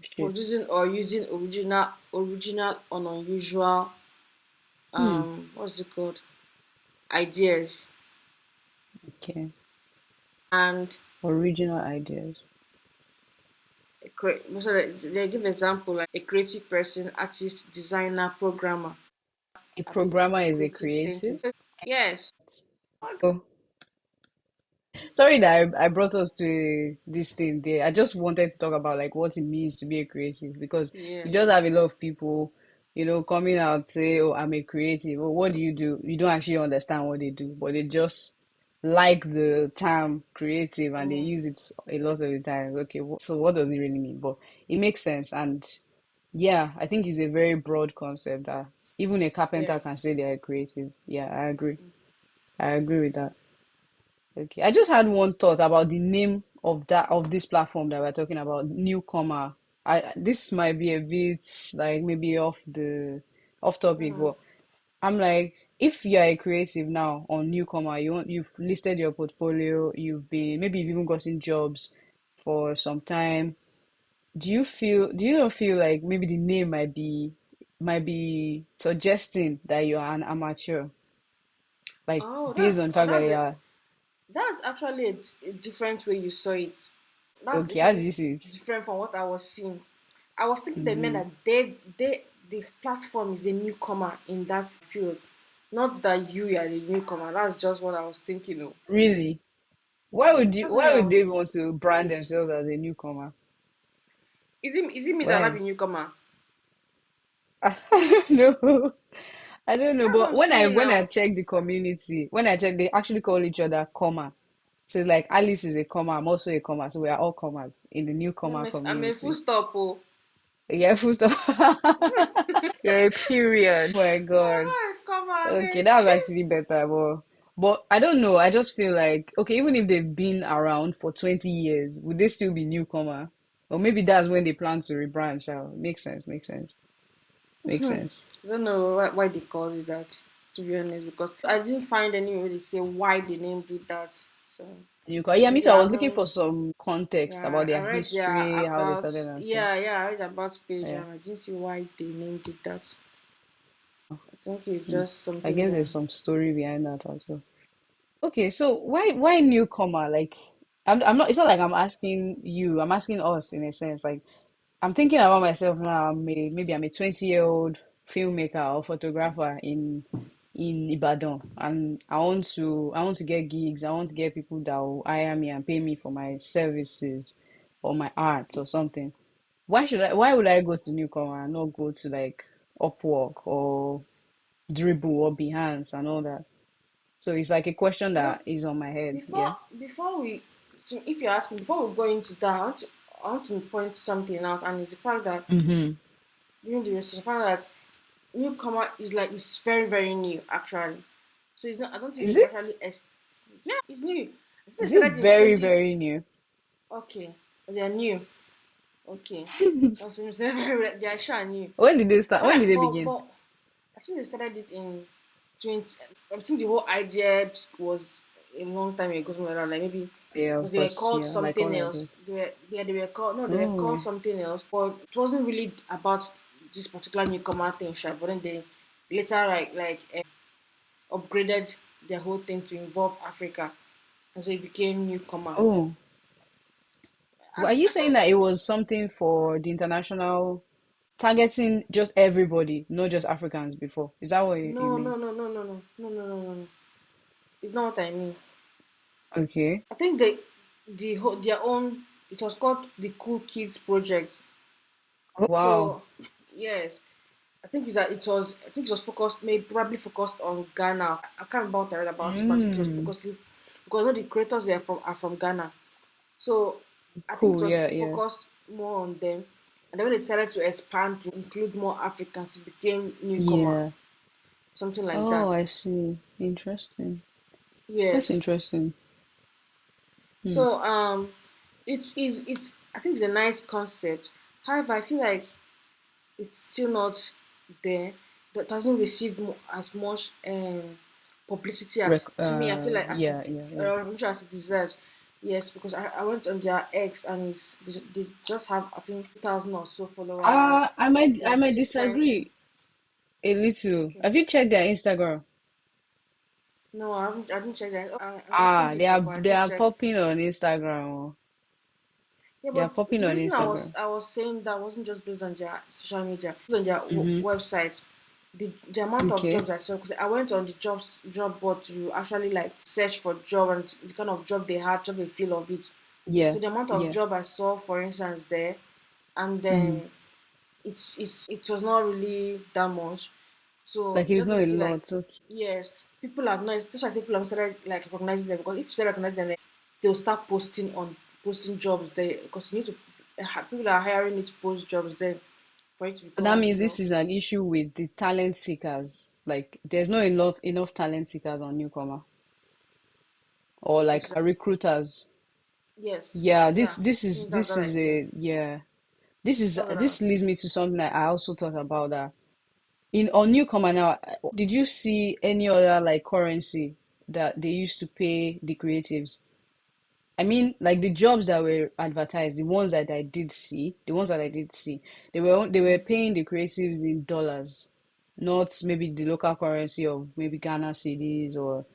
[SPEAKER 1] Shit.
[SPEAKER 2] producing or using original or unusual
[SPEAKER 1] Hmm.
[SPEAKER 2] what's it called ideas
[SPEAKER 1] Okay.
[SPEAKER 2] and
[SPEAKER 1] Original ideas.
[SPEAKER 2] so they give example like a creative person, artist, designer, programmer,
[SPEAKER 1] A
[SPEAKER 2] a bit
[SPEAKER 1] programmer is a
[SPEAKER 2] creative thinking.
[SPEAKER 1] creative.
[SPEAKER 2] So yes,
[SPEAKER 1] Oh, sorry that I brought us to this thing there. I just wanted to talk about like what it means to be a creative because you
[SPEAKER 2] yes,
[SPEAKER 1] just have a lot of people, coming out say, "Oh, I'm a creative." Oh, what do? You don't actually understand what they do, but they just like the term creative and they
[SPEAKER 2] mm,
[SPEAKER 1] use it a lot of the time. Okay, so what does it really mean? But it makes sense, and yeah, I think it's a very broad concept that even a
[SPEAKER 2] yeah.
[SPEAKER 1] carpenter can say they are creative. Yeah, I agree. I agree with that. Okay. I just had one thought about the name of this platform that we're talking about, NewComma. This might be a bit like maybe off topic,
[SPEAKER 2] Mm-hmm.
[SPEAKER 1] but I'm like, if you're a creative now on NewComma, you've listed your portfolio, maybe you've even gotten jobs for some time. Do you not feel like maybe the name might be suggesting that you are an amateur, like
[SPEAKER 2] Oh,
[SPEAKER 1] based on the fact that you are
[SPEAKER 2] that's actually a different way you saw it. That's
[SPEAKER 1] okay, how did
[SPEAKER 2] literally
[SPEAKER 1] you see it?
[SPEAKER 2] different from what I was seeing. I was thinking they meant
[SPEAKER 1] Mm-hmm.
[SPEAKER 2] that the platform is a newcomer in that field, not that you are the newcomer. That's just what I was thinking of.
[SPEAKER 1] Really?
[SPEAKER 2] That's what
[SPEAKER 1] Why
[SPEAKER 2] I
[SPEAKER 1] would
[SPEAKER 2] was.
[SPEAKER 1] they want to brand themselves as a newcomer?
[SPEAKER 2] Is it me that I be
[SPEAKER 1] Why?
[SPEAKER 2] newcomer?
[SPEAKER 1] I don't know. I don't know.
[SPEAKER 2] That's what
[SPEAKER 1] But
[SPEAKER 2] I'm
[SPEAKER 1] when I
[SPEAKER 2] saying
[SPEAKER 1] when I
[SPEAKER 2] now.
[SPEAKER 1] check the community, when I check, they actually call each other comma. So it's like Alice is a comma, I'm also a comma. So we are all commas in the newcomer
[SPEAKER 2] I'm a full
[SPEAKER 1] community.
[SPEAKER 2] stop. Oh,
[SPEAKER 1] Yeah, full stop. You're a period. Oh my God.
[SPEAKER 2] I'm not a comma.
[SPEAKER 1] Okay,
[SPEAKER 2] Like,
[SPEAKER 1] that's actually better. But I don't know. I just feel like, okay, even if they've been around for 20 years, would they still be newcomer? Or maybe that's when they plan to rebrand. Shall makes sense, makes sense, makes sense.
[SPEAKER 2] I don't know why they call it that. To be honest, because I didn't find anywhere they say why they named it that. So
[SPEAKER 1] Newcomer. Yeah, me
[SPEAKER 2] maybe
[SPEAKER 1] too. I
[SPEAKER 2] I
[SPEAKER 1] was looking for
[SPEAKER 2] haven't.
[SPEAKER 1] some context about
[SPEAKER 2] Yeah,
[SPEAKER 1] their
[SPEAKER 2] I read their
[SPEAKER 1] history, how they
[SPEAKER 2] about.
[SPEAKER 1] started and stuff.
[SPEAKER 2] Yeah, I read about page
[SPEAKER 1] Yeah.
[SPEAKER 2] and I didn't see why they named it that. I think it's
[SPEAKER 1] Hmm.
[SPEAKER 2] just
[SPEAKER 1] I
[SPEAKER 2] something
[SPEAKER 1] guess
[SPEAKER 2] that.
[SPEAKER 1] there's some story behind that as well. Okay, so why newcomer? Like, I'm not. It's not like I'm asking you. I'm asking us in a sense. Like, I'm thinking about myself now. Maybe I'm a 20-year-old filmmaker or photographer in Ibadan, and I want to get gigs. I want to get people that will hire me and pay me for my services or my art or something. Why would I go to newcomer and not go to like Upwork or Dribble or Behance and all that? So it's like a question
[SPEAKER 2] You know,
[SPEAKER 1] that is on my head.
[SPEAKER 2] before
[SPEAKER 1] Yeah.
[SPEAKER 2] before we, so if you ask me, before we go into that, I want to point something out, and it's the fact that
[SPEAKER 1] Mm-hmm.
[SPEAKER 2] during the research, I found that newcomer is like it's very very new actually. So it's not. I don't think
[SPEAKER 1] Is
[SPEAKER 2] they've
[SPEAKER 1] it?
[SPEAKER 2] actually. Yeah, it's new. I think they
[SPEAKER 1] Is it
[SPEAKER 2] started in
[SPEAKER 1] very,
[SPEAKER 2] 20.
[SPEAKER 1] very new?
[SPEAKER 2] Okay, they are new. Okay, that's what I'm saying. They are sure new.
[SPEAKER 1] When did they start?
[SPEAKER 2] But
[SPEAKER 1] When did
[SPEAKER 2] like,
[SPEAKER 1] they
[SPEAKER 2] but
[SPEAKER 1] begin?
[SPEAKER 2] but I think they started it in 20. I think the whole idea was a long time ago, something like that. Like maybe
[SPEAKER 1] Yeah,
[SPEAKER 2] because
[SPEAKER 1] of
[SPEAKER 2] they were
[SPEAKER 1] course.
[SPEAKER 2] called
[SPEAKER 1] Yeah, like all
[SPEAKER 2] something else.
[SPEAKER 1] ideas.
[SPEAKER 2] They were, yeah, they were called, no, they were called
[SPEAKER 1] Oh,
[SPEAKER 2] something else. But it wasn't really about this particular newcomer thing, sure. But then they later upgraded their whole thing to involve Africa, and so it became newcomer.
[SPEAKER 1] oh. Are you
[SPEAKER 2] I
[SPEAKER 1] saying
[SPEAKER 2] first
[SPEAKER 1] that it was something for the international, targeting just everybody, not just Africans before? Is that what you
[SPEAKER 2] no
[SPEAKER 1] mean?
[SPEAKER 2] no no no no no no no no no no. It's not what I mean.
[SPEAKER 1] Okay.
[SPEAKER 2] I think their own. It was called the Cool Kids Project.
[SPEAKER 1] Oh, wow.
[SPEAKER 2] So yes, I think is that it was. I think it was focused, maybe probably focused on Ghana. I can't remember what I read about it, but I think it was
[SPEAKER 1] Mm.
[SPEAKER 2] focused because all the creators are from Ghana. So I think it
[SPEAKER 1] Cool.
[SPEAKER 2] was
[SPEAKER 1] Yeah, yeah.
[SPEAKER 2] focused more on them. And then when they decided to expand to include more Africans, it became newcomer,
[SPEAKER 1] Yeah.
[SPEAKER 2] something like
[SPEAKER 1] Oh,
[SPEAKER 2] that.
[SPEAKER 1] I see. Interesting. That's
[SPEAKER 2] Yes.
[SPEAKER 1] interesting. Hmm.
[SPEAKER 2] So it's I think it's a nice concept. However, I feel like it's still not there. That doesn't receive as much publicity as to me. I feel like as
[SPEAKER 1] Yeah,
[SPEAKER 2] it
[SPEAKER 1] yeah, yeah.
[SPEAKER 2] as it deserves. Yes, because I went on their X and they just have I think 1,000 or so followers, and
[SPEAKER 1] I
[SPEAKER 2] they're
[SPEAKER 1] might
[SPEAKER 2] still trying to.
[SPEAKER 1] disagree a little.
[SPEAKER 2] Okay.
[SPEAKER 1] Have you checked their Instagram?
[SPEAKER 2] No, I haven't. I didn't check that. I opened
[SPEAKER 1] Ah,
[SPEAKER 2] it up, but I
[SPEAKER 1] they
[SPEAKER 2] didn't
[SPEAKER 1] are
[SPEAKER 2] check.
[SPEAKER 1] popping on Instagram. Oh.
[SPEAKER 2] Yeah,
[SPEAKER 1] They are
[SPEAKER 2] but
[SPEAKER 1] popping
[SPEAKER 2] the
[SPEAKER 1] on
[SPEAKER 2] reason I
[SPEAKER 1] Instagram.
[SPEAKER 2] was I was saying that wasn't just based on their social media, it was on their
[SPEAKER 1] Mm-hmm.
[SPEAKER 2] website. The amount of
[SPEAKER 1] Okay.
[SPEAKER 2] jobs I saw, because I went on the job board to actually like search for job and the kind of job they had, job they feel of it.
[SPEAKER 1] Yeah.
[SPEAKER 2] So the amount of
[SPEAKER 1] Yeah.
[SPEAKER 2] job I saw, for instance, there, and
[SPEAKER 1] Mm.
[SPEAKER 2] then it was not really that much. So
[SPEAKER 1] Like
[SPEAKER 2] it
[SPEAKER 1] it's
[SPEAKER 2] just
[SPEAKER 1] not
[SPEAKER 2] made me
[SPEAKER 1] a
[SPEAKER 2] feel like
[SPEAKER 1] lot. Okay.
[SPEAKER 2] yes, people have not. That's why people have started like recognizing them, because if you start recognizing them, they'll start posting jobs there, because you need to people that are hiring need to post jobs there for it to
[SPEAKER 1] So that
[SPEAKER 2] become
[SPEAKER 1] means this is an issue with the talent seekers. Like there's not enough talent seekers on newcomer or like
[SPEAKER 2] exactly.
[SPEAKER 1] recruiters.
[SPEAKER 2] Yes,
[SPEAKER 1] Yeah,
[SPEAKER 2] yeah. I think that's
[SPEAKER 1] this
[SPEAKER 2] what I
[SPEAKER 1] is
[SPEAKER 2] think.
[SPEAKER 1] a yeah.
[SPEAKER 2] That's what I
[SPEAKER 1] This
[SPEAKER 2] think.
[SPEAKER 1] leads me to something that I also thought about that. In on newcomer now, did you see any other like currency that they used to pay the creatives? I mean, like the jobs that were advertised, the ones that I did see, they were
[SPEAKER 2] Mm.
[SPEAKER 1] paying the creatives in dollars, not maybe the local currency of maybe Ghana cedis or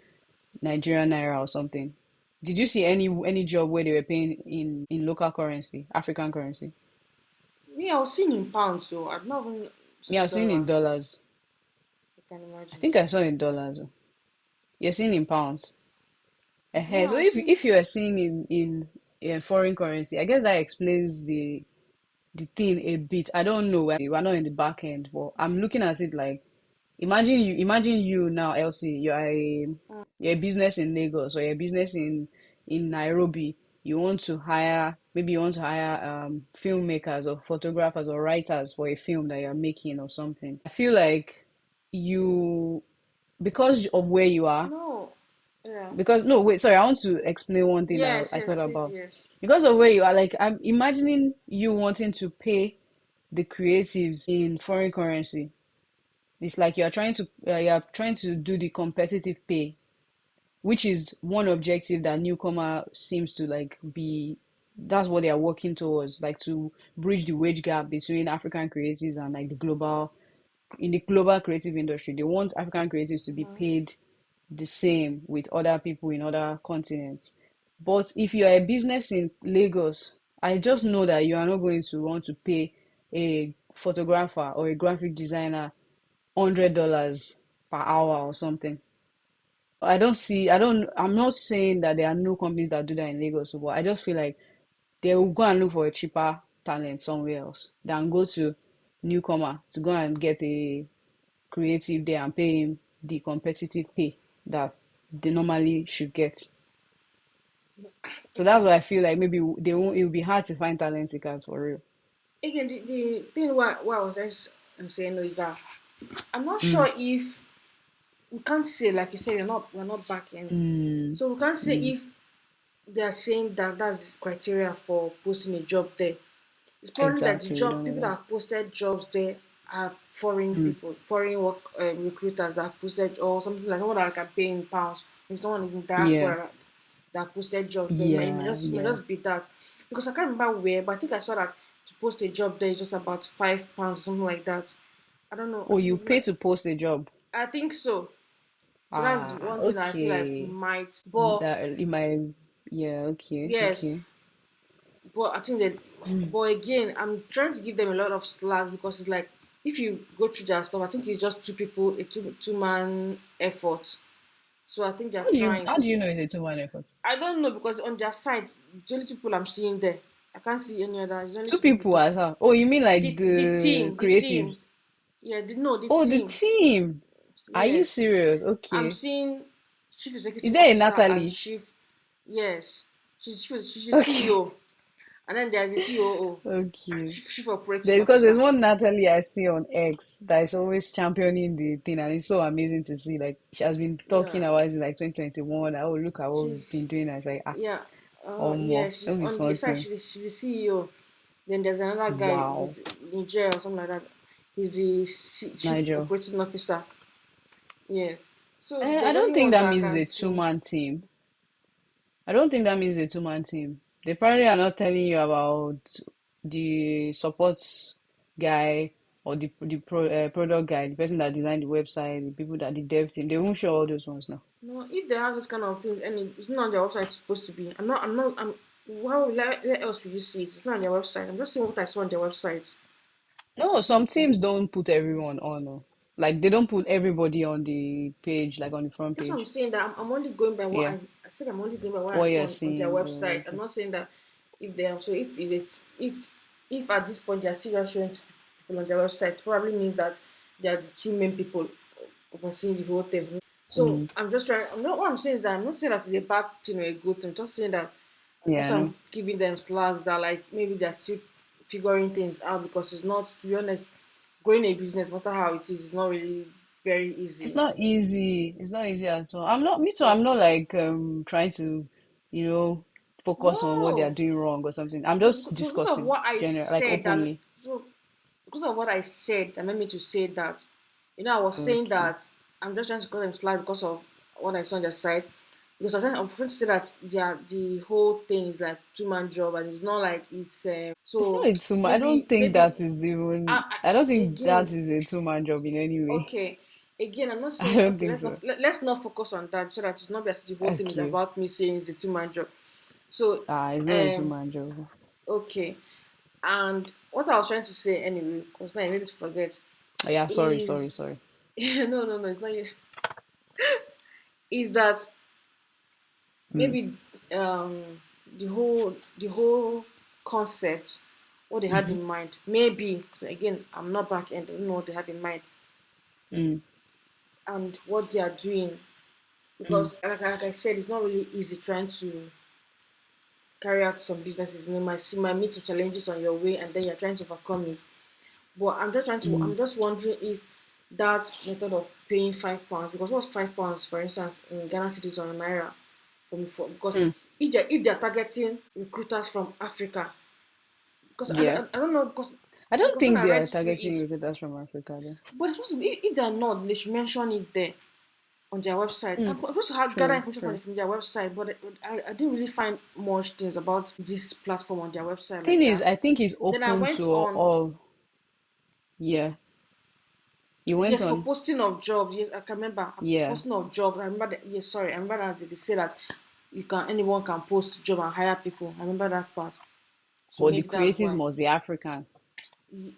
[SPEAKER 1] Nigerian naira or something. Did you see any job where they were paying in local currency, African currency?
[SPEAKER 2] Me, I was seeing in pounds, so I've not even
[SPEAKER 1] Me,
[SPEAKER 2] seen
[SPEAKER 1] I've seen in
[SPEAKER 2] dollars.
[SPEAKER 1] dollars.
[SPEAKER 2] I can
[SPEAKER 1] I
[SPEAKER 2] imagine.
[SPEAKER 1] think I saw in dollars. You're seeing in pounds.
[SPEAKER 2] Me, I
[SPEAKER 1] So
[SPEAKER 2] was seeing.
[SPEAKER 1] if you are seeing in foreign currency, I guess that explains the thing a bit. I don't know. We're not in the back end, but I'm looking at it like imagine you now, Elsie. You're a business in Lagos or you're a business in Nairobi. You want to hire filmmakers or photographers or writers for a film that you're making or something. I feel like you because of where you are
[SPEAKER 2] No. Yeah.
[SPEAKER 1] because no, wait, sorry, I want to explain one thing that
[SPEAKER 2] Yes,
[SPEAKER 1] I
[SPEAKER 2] yes, I
[SPEAKER 1] thought
[SPEAKER 2] said
[SPEAKER 1] about.
[SPEAKER 2] yes.
[SPEAKER 1] Because of where you are, like I'm imagining you wanting to pay the creatives in foreign currency. It's like you are trying to do the competitive pay, which is one objective that newcomer seems to like be. That's what they are working towards, like to bridge the wage gap between African creatives and like the global in the global creative industry. They want African creatives to be
[SPEAKER 2] Uh-huh.
[SPEAKER 1] paid the same with other people in other continents. But if you are a business in Lagos, I just know that you are not going to want to pay a photographer or a graphic designer $100 per hour or something. I'm not saying that there are no companies that do that in Lagos, but I just feel like they will go and look for a cheaper talent somewhere else than go to newcomer to go and get a creative there and pay him the competitive pay that. they normally should get. So that's why I feel like maybe they won't. It will be hard to find talent seekers for real.
[SPEAKER 2] Again, the thing what I was just saying is that I'm not
[SPEAKER 1] Mm,
[SPEAKER 2] sure if we can't say, like you said, we're not back end.
[SPEAKER 1] mm,
[SPEAKER 2] So we can't say
[SPEAKER 1] mm.
[SPEAKER 2] if they are saying that that's criteria for posting a job there. It's probably that the
[SPEAKER 1] Exactly. We
[SPEAKER 2] job
[SPEAKER 1] don't know
[SPEAKER 2] people that
[SPEAKER 1] that.
[SPEAKER 2] have posted jobs there are foreign
[SPEAKER 1] Mm,
[SPEAKER 2] people, foreign work recruiters that have posted, or something like someone that can pay in pounds. If someone is in
[SPEAKER 1] yeah.
[SPEAKER 2] diaspora that posted jobs there,
[SPEAKER 1] Yeah.
[SPEAKER 2] it might
[SPEAKER 1] Yeah.
[SPEAKER 2] just be that, because I can't remember where, but I think I saw that to post a job there is just about £5, something like that. I don't know.
[SPEAKER 1] Oh, you pay to post a job.
[SPEAKER 2] I think so. So that's the
[SPEAKER 1] Ah,
[SPEAKER 2] one thing I feel like
[SPEAKER 1] okay.
[SPEAKER 2] might. But
[SPEAKER 1] That it might. Yeah. Okay.
[SPEAKER 2] yes,
[SPEAKER 1] Okay.
[SPEAKER 2] but I think that. But again, I'm trying to give them a lot of slack, because it's like if you go through their stuff, I think it's just two people, a two man effort. So I think they're trying.
[SPEAKER 1] How do you know it's a two-man effort?
[SPEAKER 2] I don't know, because on their site, the only two people I'm seeing there. I can't see any other. It's only
[SPEAKER 1] Two
[SPEAKER 2] two people.
[SPEAKER 1] people as well. Oh, you mean like the
[SPEAKER 2] The team.
[SPEAKER 1] creatives?
[SPEAKER 2] Yeah, no, the
[SPEAKER 1] Oh, the
[SPEAKER 2] team.
[SPEAKER 1] team. Are you
[SPEAKER 2] Yes,
[SPEAKER 1] serious?
[SPEAKER 2] I'm
[SPEAKER 1] Okay.
[SPEAKER 2] seeing chief
[SPEAKER 1] Is
[SPEAKER 2] executive
[SPEAKER 1] there a
[SPEAKER 2] officer and
[SPEAKER 1] Natalie?
[SPEAKER 2] chief. Yes, she's the
[SPEAKER 1] Okay.
[SPEAKER 2] CEO, and then there's the COO,
[SPEAKER 1] Okay.
[SPEAKER 2] chief operating
[SPEAKER 1] Because there's
[SPEAKER 2] officer.
[SPEAKER 1] one Natalie I see on X that is always championing the thing, and it's so amazing to see. Like she has been talking
[SPEAKER 2] Yeah,
[SPEAKER 1] about it in like 2021. That, oh, look at what we've
[SPEAKER 2] she's
[SPEAKER 1] been doing. I was like, ah,
[SPEAKER 2] yeah,
[SPEAKER 1] or
[SPEAKER 2] yeah.
[SPEAKER 1] more.
[SPEAKER 2] She's
[SPEAKER 1] Don't be
[SPEAKER 2] on the
[SPEAKER 1] small
[SPEAKER 2] side.
[SPEAKER 1] thing.
[SPEAKER 2] She's the CEO. Then there's another guy.
[SPEAKER 1] Wow,
[SPEAKER 2] He's Niger or something like that. He's the chief
[SPEAKER 1] Nigel.
[SPEAKER 2] operating officer. Yes. So they're
[SPEAKER 1] I
[SPEAKER 2] the
[SPEAKER 1] don't
[SPEAKER 2] only
[SPEAKER 1] think
[SPEAKER 2] ones
[SPEAKER 1] that
[SPEAKER 2] that I
[SPEAKER 1] means
[SPEAKER 2] can
[SPEAKER 1] it's a
[SPEAKER 2] see.
[SPEAKER 1] two-man team. I don't think that means a two-man team. They probably are not telling you about the support guy or product guy, the person that designed the website, the people that the dev team. They won't show all those ones now.
[SPEAKER 2] No, if they have those kind of things, and it's not on their website, it's supposed to be. I'm not. How where else will you see it? It's not on their website. I'm just saying what I saw on their website.
[SPEAKER 1] No, some teams don't put everyone on. No. Like they don't put everybody on the page, like on the front
[SPEAKER 2] That's what I'm
[SPEAKER 1] page.
[SPEAKER 2] saying. That I'm only going by what
[SPEAKER 1] Yeah.
[SPEAKER 2] I said. I'm only going by what I
[SPEAKER 1] What
[SPEAKER 2] saw
[SPEAKER 1] you're
[SPEAKER 2] on their
[SPEAKER 1] seeing. Oh,
[SPEAKER 2] website. I'm
[SPEAKER 1] okay.
[SPEAKER 2] not saying that if they are, so if is it if at this point they are still just showing people on their website, probably means that they are the two main people overseeing the whole thing. So
[SPEAKER 1] Mm.
[SPEAKER 2] I'm just trying. I'm not. What I'm saying is that I'm not saying that it's a bad thing or a good thing. I'm just saying that
[SPEAKER 1] Yeah,
[SPEAKER 2] that's
[SPEAKER 1] I
[SPEAKER 2] why
[SPEAKER 1] know.
[SPEAKER 2] I'm giving them slacks, that like maybe they're still figuring things out, because it's not, to be honest, growing a business, no matter how it is, it's not really very
[SPEAKER 1] It's
[SPEAKER 2] easy.
[SPEAKER 1] not easy. It's not easy at all. I'm not, me too. I'm
[SPEAKER 2] So
[SPEAKER 1] not like trying to, you know, focus on what they are
[SPEAKER 2] no.
[SPEAKER 1] doing wrong or something. I'm
[SPEAKER 2] So,
[SPEAKER 1] just
[SPEAKER 2] because of
[SPEAKER 1] discussing,
[SPEAKER 2] what I
[SPEAKER 1] general, like
[SPEAKER 2] said, that
[SPEAKER 1] openly.
[SPEAKER 2] so because of what I said, that made me to say that. I was saying
[SPEAKER 1] Okay.
[SPEAKER 2] that I'm just trying to cut them slack because of what I saw on their side. Because I'm trying to say that the whole thing is like two-man job, and it's not like it's
[SPEAKER 1] It's not
[SPEAKER 2] so
[SPEAKER 1] a two man. I don't think
[SPEAKER 2] maybe
[SPEAKER 1] that is even. I don't
[SPEAKER 2] I
[SPEAKER 1] think that
[SPEAKER 2] again.
[SPEAKER 1] is a two-man job in any way.
[SPEAKER 2] Okay. Again, I'm not
[SPEAKER 1] I
[SPEAKER 2] saying,
[SPEAKER 1] don't
[SPEAKER 2] okay.
[SPEAKER 1] think so.
[SPEAKER 2] Let's not focus on that, so that it's not as the whole thing is
[SPEAKER 1] Okay.
[SPEAKER 2] about me saying it's a two-man job. So
[SPEAKER 1] It's not a
[SPEAKER 2] um
[SPEAKER 1] two-man job.
[SPEAKER 2] okay. And what I was trying to say anyway, because now I made me to forget,
[SPEAKER 1] Oh, yeah. Sorry. Sorry.
[SPEAKER 2] is
[SPEAKER 1] Sorry.
[SPEAKER 2] no, it's not you. Is that
[SPEAKER 1] Mm.
[SPEAKER 2] maybe the whole concept, what they had
[SPEAKER 1] Mm-hmm.
[SPEAKER 2] in mind, maybe. So again, I'm not back end. I don't know what they have in mind
[SPEAKER 1] Mm.
[SPEAKER 2] and what they are doing,
[SPEAKER 1] Mm.
[SPEAKER 2] because like I said, it's not really easy trying to carry out some businesses, and you might meet some challenges on your way, and then you're trying to overcome it. But
[SPEAKER 1] Mm.
[SPEAKER 2] I'm just wondering if that method of paying £5, because what's £5, for instance, in Ghana cities or Naira, because
[SPEAKER 1] Mm.
[SPEAKER 2] if they're targeting recruiters from Africa, because
[SPEAKER 1] Yeah.
[SPEAKER 2] I don't know, because
[SPEAKER 1] I don't
[SPEAKER 2] when
[SPEAKER 1] think
[SPEAKER 2] I
[SPEAKER 1] they are
[SPEAKER 2] read through
[SPEAKER 1] targeting
[SPEAKER 2] it,
[SPEAKER 1] recruiters from Africa, though.
[SPEAKER 2] but it's supposed to be, if they're not, they should mention it there on their website. I'm
[SPEAKER 1] Mm.
[SPEAKER 2] supposed to have gather
[SPEAKER 1] True.
[SPEAKER 2] information
[SPEAKER 1] True.
[SPEAKER 2] from their website, but I didn't really find much things about this platform on their website
[SPEAKER 1] Thing
[SPEAKER 2] like
[SPEAKER 1] is,
[SPEAKER 2] that.
[SPEAKER 1] I think it's
[SPEAKER 2] Then I
[SPEAKER 1] open
[SPEAKER 2] went
[SPEAKER 1] to
[SPEAKER 2] on.
[SPEAKER 1] all. Yeah. You went
[SPEAKER 2] Yes, for
[SPEAKER 1] on.
[SPEAKER 2] posting of jobs. Yes, I can remember
[SPEAKER 1] Yeah.
[SPEAKER 2] posting of jobs. I remember that. Yes, sorry, I remember that they say that anyone can post job and hire people. I remember that part. So
[SPEAKER 1] But the
[SPEAKER 2] maybe that's
[SPEAKER 1] creatives
[SPEAKER 2] why.
[SPEAKER 1] must be African.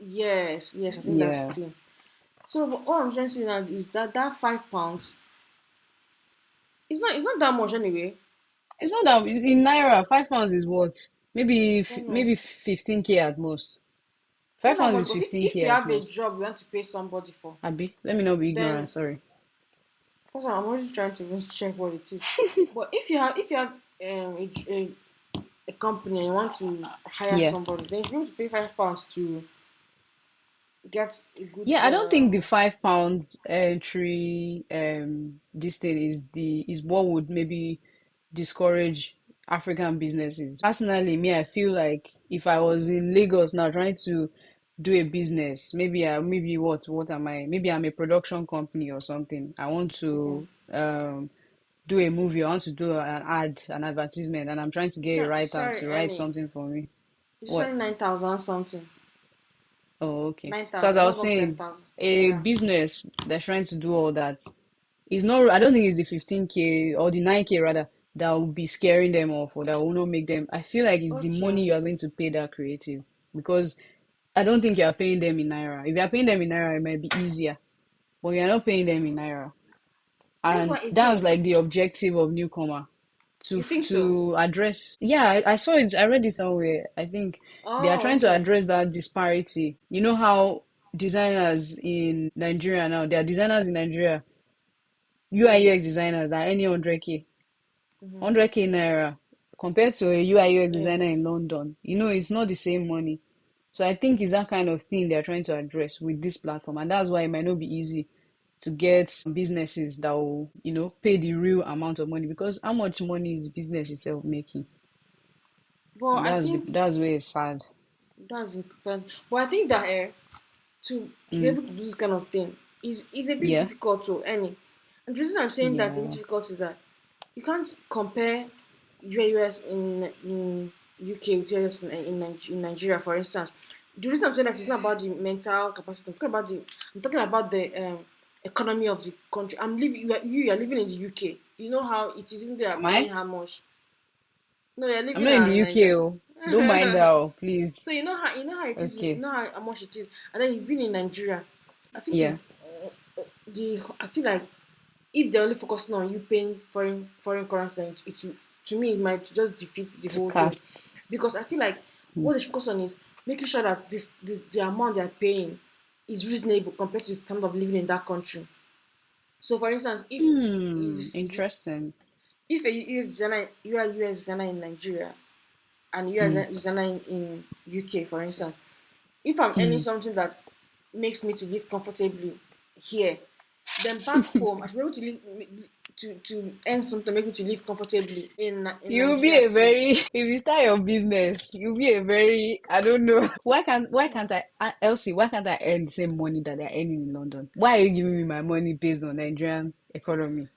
[SPEAKER 2] Yes, I think that's the
[SPEAKER 1] Yeah.
[SPEAKER 2] thing. So what I'm trying to say now is that £5, it's not that much anyway.
[SPEAKER 1] It's not that it's in Naira. £5 is what? Maybe
[SPEAKER 2] I don't know.
[SPEAKER 1] maybe 15K at most.
[SPEAKER 2] It's not
[SPEAKER 1] Five
[SPEAKER 2] that
[SPEAKER 1] pounds
[SPEAKER 2] much,
[SPEAKER 1] is
[SPEAKER 2] because if
[SPEAKER 1] 15K
[SPEAKER 2] if you
[SPEAKER 1] at
[SPEAKER 2] have a
[SPEAKER 1] most.
[SPEAKER 2] job you want to pay somebody for,
[SPEAKER 1] Abi, let me not be ignorant.
[SPEAKER 2] then
[SPEAKER 1] Sorry.
[SPEAKER 2] That's why I'm already trying to even check what it is. But if you have a company and you want to hire
[SPEAKER 1] Yeah.
[SPEAKER 2] somebody, then you should be able to pay £5 to get a good.
[SPEAKER 1] Yeah, I don't think the £5 entry this thing is what would maybe discourage African businesses. Personally, me, I feel like if I was in Lagos now trying to do a business, maybe what am I? Maybe I'm a production company or something. I want
[SPEAKER 2] Okay.
[SPEAKER 1] to do a movie, I want to do an ad, an advertisement, and I'm trying to get a writer
[SPEAKER 2] Sorry,
[SPEAKER 1] to write
[SPEAKER 2] Annie.
[SPEAKER 1] something for me.
[SPEAKER 2] It's
[SPEAKER 1] What?
[SPEAKER 2] showing 9,000 something.
[SPEAKER 1] Oh, okay.
[SPEAKER 2] Nine
[SPEAKER 1] So as
[SPEAKER 2] thousand,
[SPEAKER 1] I
[SPEAKER 2] not
[SPEAKER 1] was
[SPEAKER 2] even ten
[SPEAKER 1] saying,
[SPEAKER 2] thousand.
[SPEAKER 1] a
[SPEAKER 2] Yeah.
[SPEAKER 1] business that's trying to do all that is not, I don't think it's the 15K or the 9K rather that will be scaring them off or that will not make them. I feel like it's the
[SPEAKER 2] Okay.
[SPEAKER 1] money you are going to pay that creative because I don't think you are paying them in Naira. If you are paying them in Naira, it might be easier, but you're not paying them in Naira.
[SPEAKER 2] That's
[SPEAKER 1] And
[SPEAKER 2] why
[SPEAKER 1] that's
[SPEAKER 2] again.
[SPEAKER 1] like the objective of newcomer
[SPEAKER 2] You think so?
[SPEAKER 1] to address. Yeah, I saw it, I read it somewhere. I think they are
[SPEAKER 2] Oh,
[SPEAKER 1] trying to
[SPEAKER 2] okay.
[SPEAKER 1] address that disparity. You know how designers in Nigeria now, there are designers in Nigeria, UI
[SPEAKER 2] Mm.
[SPEAKER 1] UX designers that are earning 100K,
[SPEAKER 2] Mm-hmm.
[SPEAKER 1] 100K naira compared to a UI UX
[SPEAKER 2] Yeah.
[SPEAKER 1] designer in London. It's not the same money. So I think it's that kind of thing they're trying to address with this platform, and that's why it might not be easy to get businesses that will, pay the real amount of money because how much money is business itself making?
[SPEAKER 2] But
[SPEAKER 1] And
[SPEAKER 2] I think
[SPEAKER 1] that's where it's sad.
[SPEAKER 2] that's important. But I think that to be
[SPEAKER 1] Mm,
[SPEAKER 2] able to do this kind of thing is a bit
[SPEAKER 1] yeah,
[SPEAKER 2] difficult to any. And the reason I'm saying that it's a bit
[SPEAKER 1] yeah.
[SPEAKER 2] difficult is that you can't compare US in UK with US in Nigeria, for instance. The reason I'm saying that it's not about the mental capacity. I'm talking about the economy of the country. I'm living. You are living in the UK. You know how it is. Even they are
[SPEAKER 1] Am
[SPEAKER 2] paying
[SPEAKER 1] I?
[SPEAKER 2] how much? No, you're
[SPEAKER 1] I'm
[SPEAKER 2] living
[SPEAKER 1] not in the
[SPEAKER 2] in
[SPEAKER 1] UK,
[SPEAKER 2] Nigeria.
[SPEAKER 1] oh. Don't mind that, oh,
[SPEAKER 2] So
[SPEAKER 1] please.
[SPEAKER 2] you know how it is. You
[SPEAKER 1] Okay.
[SPEAKER 2] know how much it is, and then you've been in Nigeria. I think
[SPEAKER 1] Yeah.
[SPEAKER 2] I feel like if they're only focusing on you paying foreign currency, then to me it might just defeat the
[SPEAKER 1] To
[SPEAKER 2] whole thing,
[SPEAKER 1] cast.
[SPEAKER 2] because I feel like
[SPEAKER 1] Mm.
[SPEAKER 2] what they should focus on is making sure that the amount they're paying is reasonable compared to the standard of living in that country. So, for instance, is
[SPEAKER 1] Interesting.
[SPEAKER 2] if a US designer, you are US designer in Nigeria and you are
[SPEAKER 1] Mm,
[SPEAKER 2] designer in UK, for instance, if I'm earning
[SPEAKER 1] mm.
[SPEAKER 2] something that makes me to live comfortably here, then back home I should be able to to earn something to make me to live comfortably in
[SPEAKER 1] You'll be
[SPEAKER 2] Nigeria
[SPEAKER 1] a
[SPEAKER 2] too.
[SPEAKER 1] very, if you start your business, you'll be a very, I don't know. Why can't Elsie, why can't I earn the same money that they're earning in London? Why are you giving me my money based on Nigerian economy?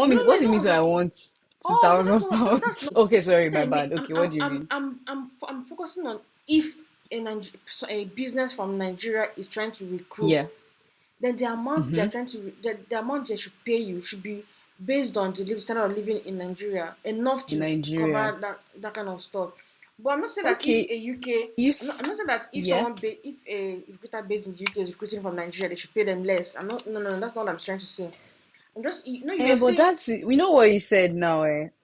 [SPEAKER 2] No, no,
[SPEAKER 1] What's
[SPEAKER 2] you
[SPEAKER 1] it
[SPEAKER 2] don't
[SPEAKER 1] mean to I
[SPEAKER 2] understand.
[SPEAKER 1] want
[SPEAKER 2] Oh no, that's
[SPEAKER 1] 2,000
[SPEAKER 2] not. No, that's
[SPEAKER 1] pounds?
[SPEAKER 2] not.
[SPEAKER 1] Okay, sorry,
[SPEAKER 2] What
[SPEAKER 1] my
[SPEAKER 2] I mean,
[SPEAKER 1] bad. Okay, what do you mean?
[SPEAKER 2] I'm focusing on if a business from Nigeria is trying to recruit,
[SPEAKER 1] Yeah.
[SPEAKER 2] then the amount they're
[SPEAKER 1] Mm-hmm.
[SPEAKER 2] trying to the amount they should pay you should be based on the standard of living in Nigeria, enough
[SPEAKER 1] In
[SPEAKER 2] to
[SPEAKER 1] Nigeria.
[SPEAKER 2] cover that kind of stuff. But I'm not saying that if
[SPEAKER 1] Okay,
[SPEAKER 2] a UK,
[SPEAKER 1] you
[SPEAKER 2] I'm not saying that
[SPEAKER 1] yeah.
[SPEAKER 2] if a recruiter based in the UK is recruiting from Nigeria, they should pay them less. I'm not. No, no, no, that's not what I'm trying to say. I'm just you're
[SPEAKER 1] But
[SPEAKER 2] saying
[SPEAKER 1] we know what you said now,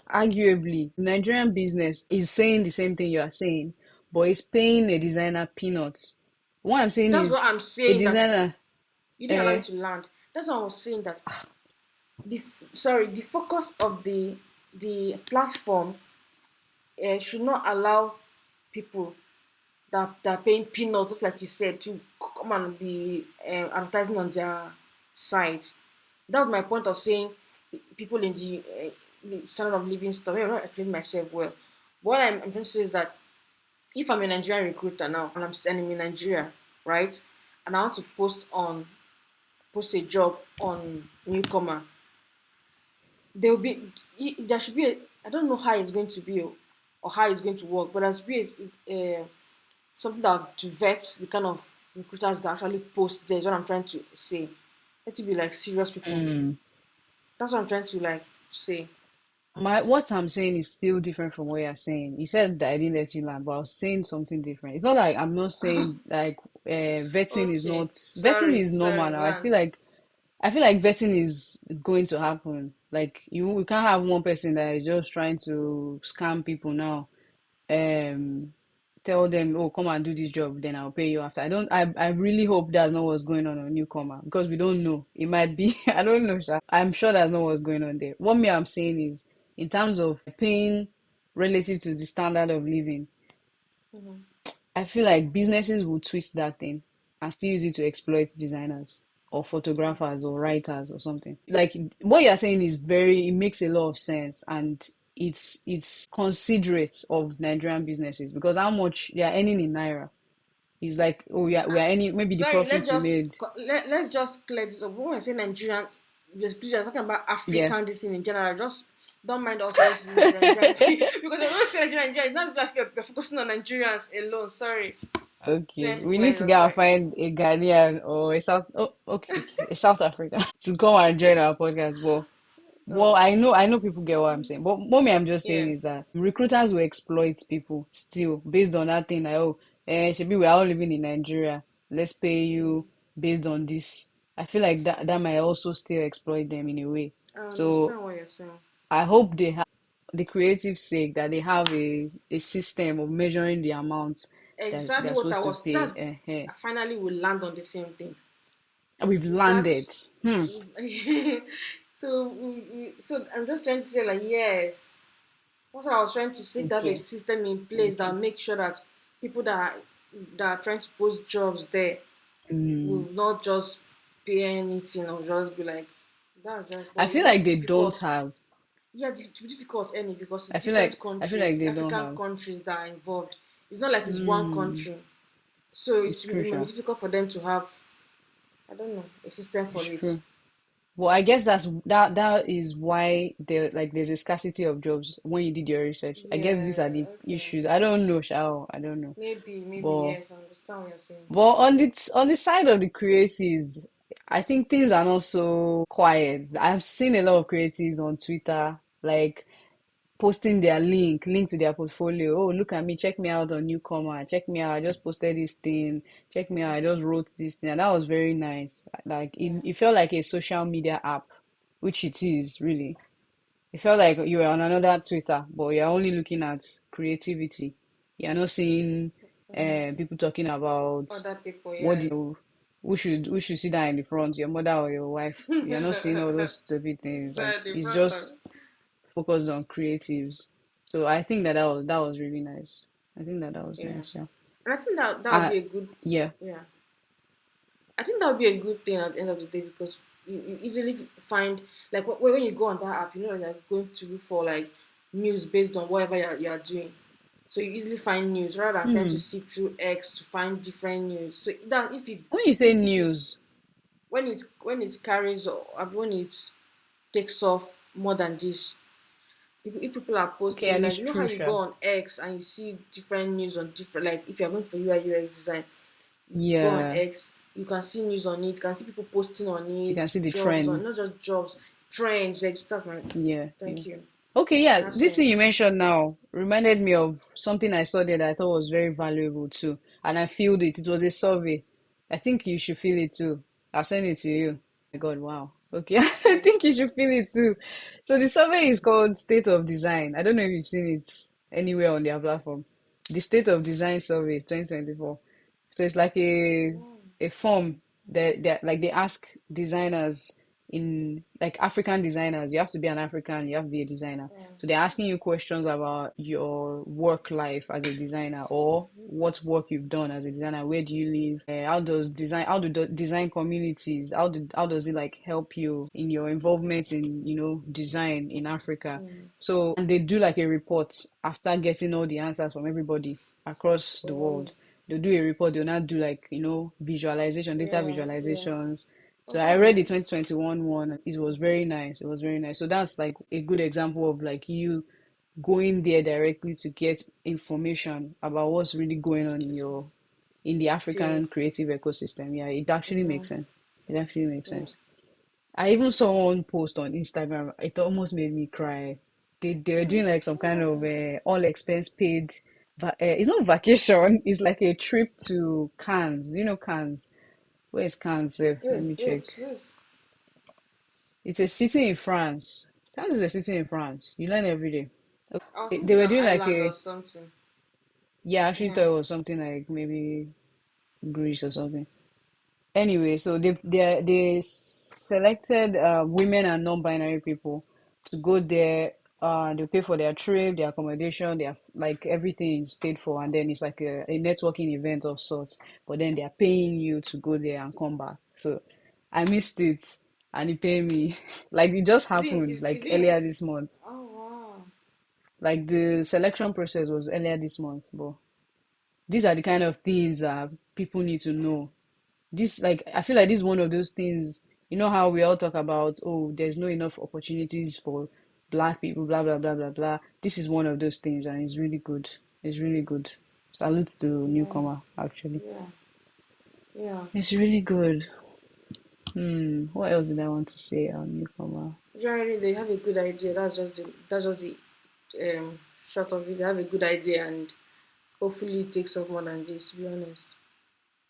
[SPEAKER 1] arguably, Nigerian business is saying the same thing you are saying, but it's paying a designer peanuts. What I'm saying
[SPEAKER 2] that's
[SPEAKER 1] is
[SPEAKER 2] what I'm
[SPEAKER 1] a
[SPEAKER 2] saying that
[SPEAKER 1] designer,
[SPEAKER 2] you didn't allow me
[SPEAKER 1] uh,
[SPEAKER 2] to land. That's what I was saying that the focus of the platform should not allow people that are paying peanuts, just like you said, to come and be advertising on their site. That was my point of saying people in the standard of living stuff. I'm not explaining myself well. What I'm trying to say is that if I'm a Nigerian recruiter now and I'm standing in Nigeria, right, and I want to post a job on NewComma, there will be there should be I don't know how it's going to be or how it's going to work, but there should be something that to vet the kind of recruiters that actually post there is what I'm trying to say. Let it be like serious people.
[SPEAKER 1] mm,
[SPEAKER 2] That's what I'm trying to like say.
[SPEAKER 1] what I'm saying is still different from what you're saying. You said that I didn't let you land, but I was saying something different. It's not like I'm not saying like
[SPEAKER 2] Okay,
[SPEAKER 1] vetting
[SPEAKER 2] sorry,
[SPEAKER 1] is normal
[SPEAKER 2] sorry,
[SPEAKER 1] now.
[SPEAKER 2] land.
[SPEAKER 1] I feel like vetting is going to happen. Like we can't have one person that is just trying to scam people now. Um, tell them, oh, come and do this job, then I'll pay you after. I really hope that's not what's going on Newcomer because we don't know. It might be, I don't know, sha. I'm sure that's not what's going on there. What me I'm saying is, in terms of paying relative to the standard of living,
[SPEAKER 2] Mm-hmm.
[SPEAKER 1] I feel like businesses will twist that thing and still use it to exploit designers or photographers or writers or something. Like what you're saying is it makes a lot of sense, and it's considerate of Nigerian businesses because how much they are earning in naira is like, oh yeah, we are earning maybe the
[SPEAKER 2] Sorry,
[SPEAKER 1] profits we made.
[SPEAKER 2] let's just clear this up. When I say Nigerian, you're talking about
[SPEAKER 1] Yeah.
[SPEAKER 2] African this thing in general. Just don't mind us racism Nigerian because I don't say Nigerian. It's not because we're focusing on Nigerians alone. Sorry,
[SPEAKER 1] Okay.
[SPEAKER 2] let's
[SPEAKER 1] We need
[SPEAKER 2] clear
[SPEAKER 1] to
[SPEAKER 2] this.
[SPEAKER 1] go and
[SPEAKER 2] Sorry.
[SPEAKER 1] find a Ghanaian or a South oh okay, a South African to come and join our podcast. But well,
[SPEAKER 2] Oh,
[SPEAKER 1] I know people get what I'm saying, but mommy, I'm just saying
[SPEAKER 2] yeah.
[SPEAKER 1] is that recruiters will exploit people still based on that thing like, oh, should we're all living in Nigeria. Let's pay you based on this. I feel like that might also still exploit them in a way.
[SPEAKER 2] I
[SPEAKER 1] So
[SPEAKER 2] understand what you're saying.
[SPEAKER 1] I hope they have the creative sake that they have a system of measuring the amounts that
[SPEAKER 2] Exactly
[SPEAKER 1] they're
[SPEAKER 2] what I
[SPEAKER 1] supposed to
[SPEAKER 2] was.
[SPEAKER 1] pay.
[SPEAKER 2] That's. I finally will land on the same thing.
[SPEAKER 1] We've
[SPEAKER 2] If
[SPEAKER 1] landed.
[SPEAKER 2] that's
[SPEAKER 1] Hmm.
[SPEAKER 2] so, so I'm just trying to say like yes. That's what I was trying to say. To have a
[SPEAKER 1] Okay.
[SPEAKER 2] system in place that
[SPEAKER 1] Okay.
[SPEAKER 2] make sure that people that are trying to post jobs there
[SPEAKER 1] Mm.
[SPEAKER 2] will not just pay anything or just be like that's just.
[SPEAKER 1] I
[SPEAKER 2] But
[SPEAKER 1] feel
[SPEAKER 2] it will
[SPEAKER 1] like
[SPEAKER 2] be
[SPEAKER 1] they don't
[SPEAKER 2] difficult.
[SPEAKER 1] have.
[SPEAKER 2] Yeah, it will be difficult any because it's
[SPEAKER 1] I feel
[SPEAKER 2] different
[SPEAKER 1] like I feel like
[SPEAKER 2] countries,
[SPEAKER 1] they don't
[SPEAKER 2] African
[SPEAKER 1] have.
[SPEAKER 2] countries that are involved. It's not like it's one
[SPEAKER 1] Mm.
[SPEAKER 2] country, so
[SPEAKER 1] It's true,
[SPEAKER 2] it may be
[SPEAKER 1] Sha.
[SPEAKER 2] difficult for them to have. I don't know a system
[SPEAKER 1] It's
[SPEAKER 2] for it.
[SPEAKER 1] true. Well, I guess that is why there's a scarcity of jobs when you did your research. I guess these are
[SPEAKER 2] Yeah.
[SPEAKER 1] the
[SPEAKER 2] Okay.
[SPEAKER 1] issues. I don't know, Sha. I don't know.
[SPEAKER 2] Maybe
[SPEAKER 1] But
[SPEAKER 2] yes. I understand what you're saying.
[SPEAKER 1] on the side of the creatives, I think things are not so quiet. I've seen a lot of creatives on Twitter, like posting their link to their portfolio. Oh, look at me, check me out on NewComma, check me out. I just posted this thing, check me out. I just wrote this thing, and that was very nice. Like
[SPEAKER 2] Yeah.
[SPEAKER 1] it felt like a social media app, which it is really. It felt like you were on another Twitter, but you're only looking at creativity. You're not seeing people talking about
[SPEAKER 2] Other people,
[SPEAKER 1] what
[SPEAKER 2] yeah.
[SPEAKER 1] do you, who should sit down in the front, your mother or your wife. You're not seeing all those stupid things. Like
[SPEAKER 2] That the
[SPEAKER 1] it's
[SPEAKER 2] front of
[SPEAKER 1] just focused on creatives. So I think that was really nice. I think that was
[SPEAKER 2] yeah.
[SPEAKER 1] nice. Yeah.
[SPEAKER 2] And I think that would
[SPEAKER 1] Uh
[SPEAKER 2] be a good
[SPEAKER 1] yeah.
[SPEAKER 2] yeah. I think that would be a good thing at the end of the day because you easily find like when you go on that app, you know you're going to look for like news based on whatever you're doing. So you easily find news rather than trying to
[SPEAKER 1] Hmm.
[SPEAKER 2] seek through X to find different news. So that
[SPEAKER 1] When you say
[SPEAKER 2] if it
[SPEAKER 1] news,
[SPEAKER 2] when it carries or when it takes off more than this, if people are
[SPEAKER 1] okay,
[SPEAKER 2] posting
[SPEAKER 1] and
[SPEAKER 2] like
[SPEAKER 1] it's
[SPEAKER 2] you know how
[SPEAKER 1] true,
[SPEAKER 2] you go
[SPEAKER 1] Sha.
[SPEAKER 2] on X and you see different news on different like if you're going for UI UX design, you go on
[SPEAKER 1] Yeah.
[SPEAKER 2] X, you can see news on it, you can see people posting on
[SPEAKER 1] You
[SPEAKER 2] it,
[SPEAKER 1] can see the
[SPEAKER 2] jobs on not
[SPEAKER 1] trends.
[SPEAKER 2] just jobs, trends, like stuff like
[SPEAKER 1] Yeah, yeah.
[SPEAKER 2] thank you.
[SPEAKER 1] Okay, yeah,
[SPEAKER 2] That
[SPEAKER 1] this thing you
[SPEAKER 2] sense.
[SPEAKER 1] mentioned now reminded me of something I saw there that I thought was very valuable too. And I filled it. It was a survey. I think you should fill it too. I'll send it to you. My God, wow. Okay, I
[SPEAKER 2] Okay.
[SPEAKER 1] think you should fill it too. So the survey is called State of Design. I don't know if you've seen it anywhere on their platform. The State of Design Survey is 2024. So it's like a form that like they ask designers in like African designers. You have to be an African, you have to be a designer.
[SPEAKER 2] Yeah.
[SPEAKER 1] So they're asking you questions about your work life as a designer or what work you've done as a designer. Where do you live? How do the design communities, how does it like help you in your involvement in, design in Africa?
[SPEAKER 2] Mm.
[SPEAKER 1] So, and they do like a report after getting all the answers from everybody across the
[SPEAKER 2] Oh.
[SPEAKER 1] world. They'll do a report, they'll not do like, visualization, data
[SPEAKER 2] Yeah. Yeah.
[SPEAKER 1] visualizations.
[SPEAKER 2] Oh,
[SPEAKER 1] So I
[SPEAKER 2] that's
[SPEAKER 1] read the
[SPEAKER 2] nice.
[SPEAKER 1] 2021 one. It was very nice. It was very nice. So that's like a good example of like you going there directly to get information about what's really going on in the
[SPEAKER 2] Field.
[SPEAKER 1] African creative ecosystem. Yeah, it actually
[SPEAKER 2] Mm-hmm.
[SPEAKER 1] makes sense. It actually makes
[SPEAKER 2] Yeah.
[SPEAKER 1] sense. I even saw one post on Instagram. It almost made me cry. They were doing like some
[SPEAKER 2] What
[SPEAKER 1] kind of
[SPEAKER 2] happened?
[SPEAKER 1] all expense paid. It's not vacation. It's like a trip to Cannes. You know Cannes. Where is Cannes? Sef? Let
[SPEAKER 2] Wait,
[SPEAKER 1] me
[SPEAKER 2] wait,
[SPEAKER 1] check.
[SPEAKER 2] wait.
[SPEAKER 1] It's a city in France. Cannes is a city in France. You learn every day.
[SPEAKER 2] I was
[SPEAKER 1] They
[SPEAKER 2] thinking
[SPEAKER 1] were
[SPEAKER 2] it's an
[SPEAKER 1] doing like
[SPEAKER 2] island or
[SPEAKER 1] a
[SPEAKER 2] something.
[SPEAKER 1] Yeah, I actually
[SPEAKER 2] Yeah.
[SPEAKER 1] thought it was something like maybe Greece or something. Anyway, so they selected women and non-binary people to go there. They pay for their trip, their accommodation, their like everything is paid for, and then it's like a networking event of sorts. But then they are paying you to go there and come back. So I missed it, and he paid me. Like it just happened
[SPEAKER 2] Is
[SPEAKER 1] like
[SPEAKER 2] it?
[SPEAKER 1] earlier this month.
[SPEAKER 2] Oh wow.
[SPEAKER 1] Like the selection process was earlier this month, but these are the kind of things that people need to know. This, like, I feel like this is one of those things, you know how we all talk about, oh, there's no enough opportunities for black people, blah blah blah blah blah. This is one of those things, and it's really good. It's really good. Salute to
[SPEAKER 2] Yeah.
[SPEAKER 1] newcomer, actually.
[SPEAKER 2] Yeah. Yeah.
[SPEAKER 1] It's really good. What else did I want to say on newcomer?
[SPEAKER 2] Generally, they have a good idea. That's just the short of it. They have a good idea, and hopefully, it takes up more than this. To be honest.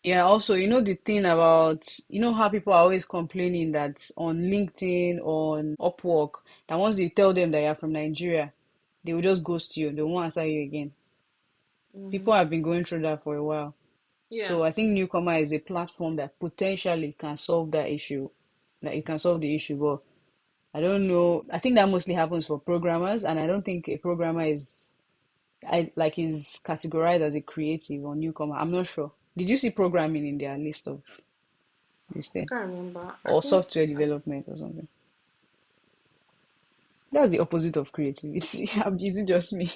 [SPEAKER 1] Yeah, also, you know the thing about, you know how people are always complaining that on LinkedIn, on Upwork, that once you tell them that you're from Nigeria, they will just ghost you. They won't answer you again. People
[SPEAKER 2] Mm-hmm.
[SPEAKER 1] have been going through that for a while.
[SPEAKER 2] Yeah.
[SPEAKER 1] So I think Newcomer is a platform that potentially can solve that issue. That it can solve the issue, but I don't know. I think that mostly happens for programmers, and I don't think a programmer is categorized as a creative or newcomer. I'm not sure. Did you see programming in their list of this
[SPEAKER 2] I
[SPEAKER 1] thing?
[SPEAKER 2] can't remember. I
[SPEAKER 1] Or
[SPEAKER 2] think.
[SPEAKER 1] software development or something? That's the opposite of creativity. Is it just me?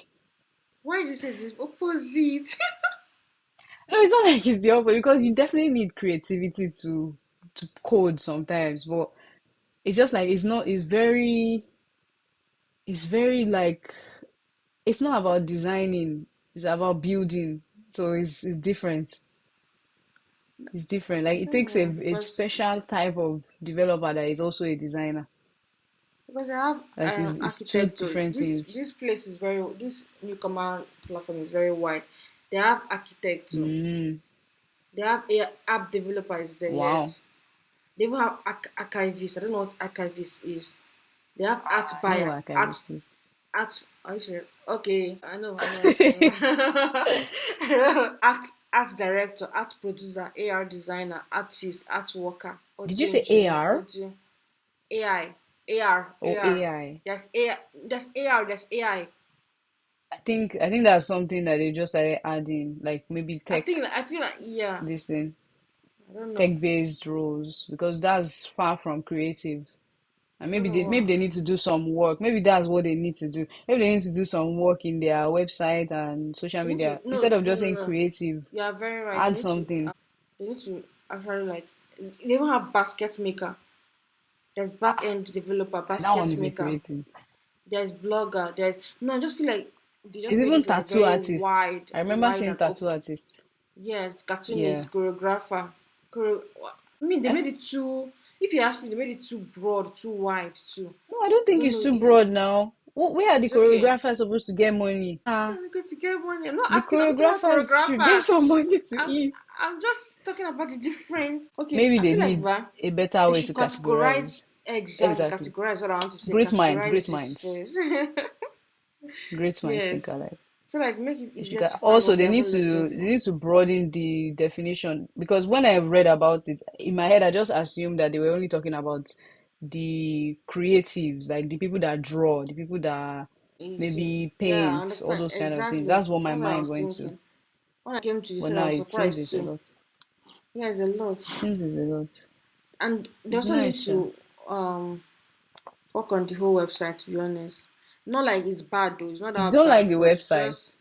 [SPEAKER 2] Why did you say the opposite?
[SPEAKER 1] No, it's not like it's the opposite because you definitely need creativity to code sometimes, but it's just like it's not. It's very like it's not about designing. It's about building. So it's different. It's different. Like
[SPEAKER 2] I
[SPEAKER 1] it
[SPEAKER 2] don't
[SPEAKER 1] takes a
[SPEAKER 2] know
[SPEAKER 1] a special type of developer that is also a designer.
[SPEAKER 2] because I have
[SPEAKER 1] Like it's two
[SPEAKER 2] architecture.
[SPEAKER 1] different
[SPEAKER 2] This
[SPEAKER 1] things.
[SPEAKER 2] this place is very this newcomer platform is very wide. They have architecture.
[SPEAKER 1] Mm,
[SPEAKER 2] They have app developers there.
[SPEAKER 1] wow.
[SPEAKER 2] Yes. They even have archivists. I don't know what archivist is. They have art
[SPEAKER 1] I know
[SPEAKER 2] buyer,
[SPEAKER 1] what archivist is.
[SPEAKER 2] art. Are you sure? Okay, I know. Art director, art producer, AR designer, artist, art worker,
[SPEAKER 1] Did you
[SPEAKER 2] audio
[SPEAKER 1] say
[SPEAKER 2] engineer,
[SPEAKER 1] AR
[SPEAKER 2] audio, AI, AR,
[SPEAKER 1] or
[SPEAKER 2] AR.
[SPEAKER 1] AI?
[SPEAKER 2] There's AI. There's AR. There's AI.
[SPEAKER 1] I think that's something that they just started adding, like maybe
[SPEAKER 2] I feel like yeah.
[SPEAKER 1] this thing,
[SPEAKER 2] I don't know.
[SPEAKER 1] tech-based roles, because that's far from creative. And
[SPEAKER 2] I don't
[SPEAKER 1] maybe
[SPEAKER 2] know
[SPEAKER 1] they
[SPEAKER 2] what.
[SPEAKER 1] maybe they need to do some work. Maybe that's what they need to do. Maybe they need to do some work in their website and social
[SPEAKER 2] They need to
[SPEAKER 1] media instead of just saying
[SPEAKER 2] no.
[SPEAKER 1] creative.
[SPEAKER 2] You are very right.
[SPEAKER 1] Add something.
[SPEAKER 2] They need to actually like they even have basket maker. There's back end developer,
[SPEAKER 1] That one
[SPEAKER 2] basket
[SPEAKER 1] is a
[SPEAKER 2] maker.
[SPEAKER 1] creative.
[SPEAKER 2] There's blogger. There's no. I just feel like they just
[SPEAKER 1] There's
[SPEAKER 2] made
[SPEAKER 1] even
[SPEAKER 2] it like
[SPEAKER 1] tattoo
[SPEAKER 2] very
[SPEAKER 1] artists.
[SPEAKER 2] wide,
[SPEAKER 1] I remember
[SPEAKER 2] wide
[SPEAKER 1] seeing
[SPEAKER 2] and
[SPEAKER 1] tattoo
[SPEAKER 2] open.
[SPEAKER 1] artists.
[SPEAKER 2] Yes,
[SPEAKER 1] Yeah.
[SPEAKER 2] cartoonist, choreographer. Choreo- I mean, they
[SPEAKER 1] Eh?
[SPEAKER 2] made it too. If you ask me, they made it too broad, too wide, too.
[SPEAKER 1] No, I don't
[SPEAKER 2] I
[SPEAKER 1] think
[SPEAKER 2] don't
[SPEAKER 1] it's
[SPEAKER 2] know
[SPEAKER 1] too
[SPEAKER 2] if
[SPEAKER 1] broad now. Where are the
[SPEAKER 2] it's okay.
[SPEAKER 1] choreographers supposed to get money?
[SPEAKER 2] No, we go to get money. I'm not
[SPEAKER 1] The
[SPEAKER 2] asking. I'm not talking about
[SPEAKER 1] choreographers should get
[SPEAKER 2] choreographer.
[SPEAKER 1] some money to
[SPEAKER 2] I'm
[SPEAKER 1] eat.
[SPEAKER 2] I'm just talking about the different. Okay,
[SPEAKER 1] Maybe
[SPEAKER 2] I
[SPEAKER 1] they
[SPEAKER 2] feel like
[SPEAKER 1] need
[SPEAKER 2] bah,
[SPEAKER 1] a better
[SPEAKER 2] they
[SPEAKER 1] way
[SPEAKER 2] should
[SPEAKER 1] to
[SPEAKER 2] categorize
[SPEAKER 1] categorize.
[SPEAKER 2] exactly
[SPEAKER 1] Exactly.
[SPEAKER 2] categorize what I want to say.
[SPEAKER 1] Great minds, great
[SPEAKER 2] Categorize it
[SPEAKER 1] minds,
[SPEAKER 2] first.
[SPEAKER 1] great minds think
[SPEAKER 2] Yes,
[SPEAKER 1] alike.
[SPEAKER 2] so like make it
[SPEAKER 1] If you
[SPEAKER 2] easier
[SPEAKER 1] can,
[SPEAKER 2] to find
[SPEAKER 1] also
[SPEAKER 2] what
[SPEAKER 1] they
[SPEAKER 2] you're
[SPEAKER 1] need
[SPEAKER 2] even looking
[SPEAKER 1] to they
[SPEAKER 2] for.
[SPEAKER 1] need to broaden the definition because when I read about it in my head, I just assumed that they were only talking about the creatives, like the people that draw, the people that
[SPEAKER 2] You see,
[SPEAKER 1] maybe
[SPEAKER 2] yeah, I
[SPEAKER 1] paint, all
[SPEAKER 2] understand
[SPEAKER 1] those kind of things.
[SPEAKER 2] exactly.
[SPEAKER 1] That's what my
[SPEAKER 2] That's what I
[SPEAKER 1] mind
[SPEAKER 2] was
[SPEAKER 1] went to.
[SPEAKER 2] thinking. When I came to this,
[SPEAKER 1] But
[SPEAKER 2] I
[SPEAKER 1] now
[SPEAKER 2] was
[SPEAKER 1] it seems
[SPEAKER 2] surprised
[SPEAKER 1] it's a
[SPEAKER 2] too.
[SPEAKER 1] lot.
[SPEAKER 2] Yeah, it's a lot,
[SPEAKER 1] Seems it's a lot.
[SPEAKER 2] and they
[SPEAKER 1] It's
[SPEAKER 2] also need
[SPEAKER 1] nice, sure.
[SPEAKER 2] to work on the whole website. To be honest, not like it's bad though. It's not
[SPEAKER 1] You
[SPEAKER 2] that
[SPEAKER 1] don't like
[SPEAKER 2] bad,
[SPEAKER 1] the
[SPEAKER 2] but it's
[SPEAKER 1] website.
[SPEAKER 2] just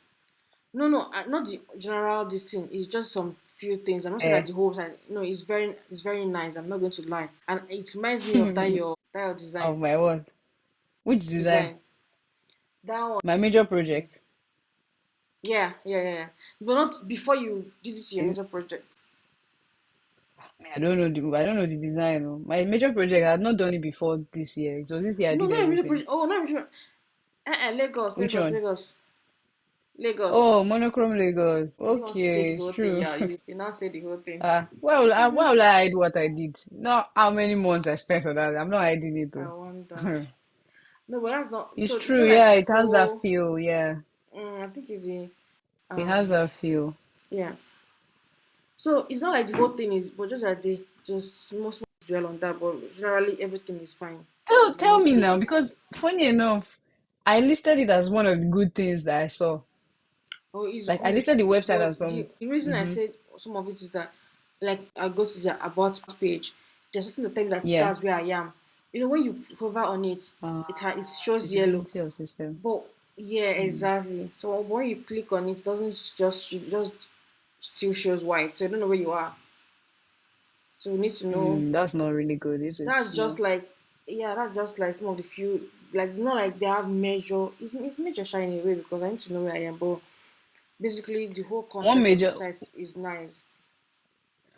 [SPEAKER 2] no, not the general this thing. It's just some few things. I'm not saying that
[SPEAKER 1] Eh.
[SPEAKER 2] the whole site. No, it's very nice. I'm not going to lie, and it reminds me of that your
[SPEAKER 1] Oh
[SPEAKER 2] design
[SPEAKER 1] my word. Which design?
[SPEAKER 2] design that one.
[SPEAKER 1] My major project.
[SPEAKER 2] Yeah. But not before you did it to your
[SPEAKER 1] Is
[SPEAKER 2] major project.
[SPEAKER 1] I don't know the design. Oh. My major project I had not done it before this year. It was this year I
[SPEAKER 2] No,
[SPEAKER 1] did
[SPEAKER 2] not your major
[SPEAKER 1] everything.
[SPEAKER 2] project. Oh, not your major. Lagos,
[SPEAKER 1] Which one?
[SPEAKER 2] Lagos.
[SPEAKER 1] Oh, Monochrome Lagos.
[SPEAKER 2] I didn't want to say
[SPEAKER 1] Okay,
[SPEAKER 2] the
[SPEAKER 1] it's
[SPEAKER 2] whole thing.
[SPEAKER 1] true.
[SPEAKER 2] Yeah, you now say the whole thing.
[SPEAKER 1] Why will I hide what I did? Not how many months I spent on that. I'm not hiding it
[SPEAKER 2] I
[SPEAKER 1] though.
[SPEAKER 2] wonder. No, but that's not.
[SPEAKER 1] It's
[SPEAKER 2] So
[SPEAKER 1] true,
[SPEAKER 2] feel like
[SPEAKER 1] yeah,
[SPEAKER 2] the
[SPEAKER 1] it has that
[SPEAKER 2] whole.
[SPEAKER 1] feel, yeah.
[SPEAKER 2] I think it's the
[SPEAKER 1] It has
[SPEAKER 2] Um,
[SPEAKER 1] that feel.
[SPEAKER 2] yeah. So it's not like the whole thing is, but just that they just must dwell on that. But generally, everything is fine
[SPEAKER 1] Tell
[SPEAKER 2] in
[SPEAKER 1] tell
[SPEAKER 2] most
[SPEAKER 1] me now,
[SPEAKER 2] places.
[SPEAKER 1] because funny enough, I listed it as one of the good things that I saw.
[SPEAKER 2] Oh, it's
[SPEAKER 1] Like I
[SPEAKER 2] good,
[SPEAKER 1] listed the website
[SPEAKER 2] but
[SPEAKER 1] as some.
[SPEAKER 2] the reason I
[SPEAKER 1] Mm-hmm.
[SPEAKER 2] said some of it is that, like, I go to the about page, there's something that tell me that
[SPEAKER 1] Yeah.
[SPEAKER 2] that's where I am. You know, when you hover on it,
[SPEAKER 1] Uh,
[SPEAKER 2] it shows yellow.
[SPEAKER 1] visibility of system.
[SPEAKER 2] But yeah,
[SPEAKER 1] Mm.
[SPEAKER 2] exactly. So when you click on it, it doesn't just still shows white. So you don't know where you are. So you need to know.
[SPEAKER 1] That's not really good, is it?
[SPEAKER 2] That's just
[SPEAKER 1] No.
[SPEAKER 2] like, yeah, that's just like some of the few, like, it's not like they have measure. It's major shiny way because I need to know where I am. But basically, the whole
[SPEAKER 1] One
[SPEAKER 2] concept of the
[SPEAKER 1] major
[SPEAKER 2] site is nice.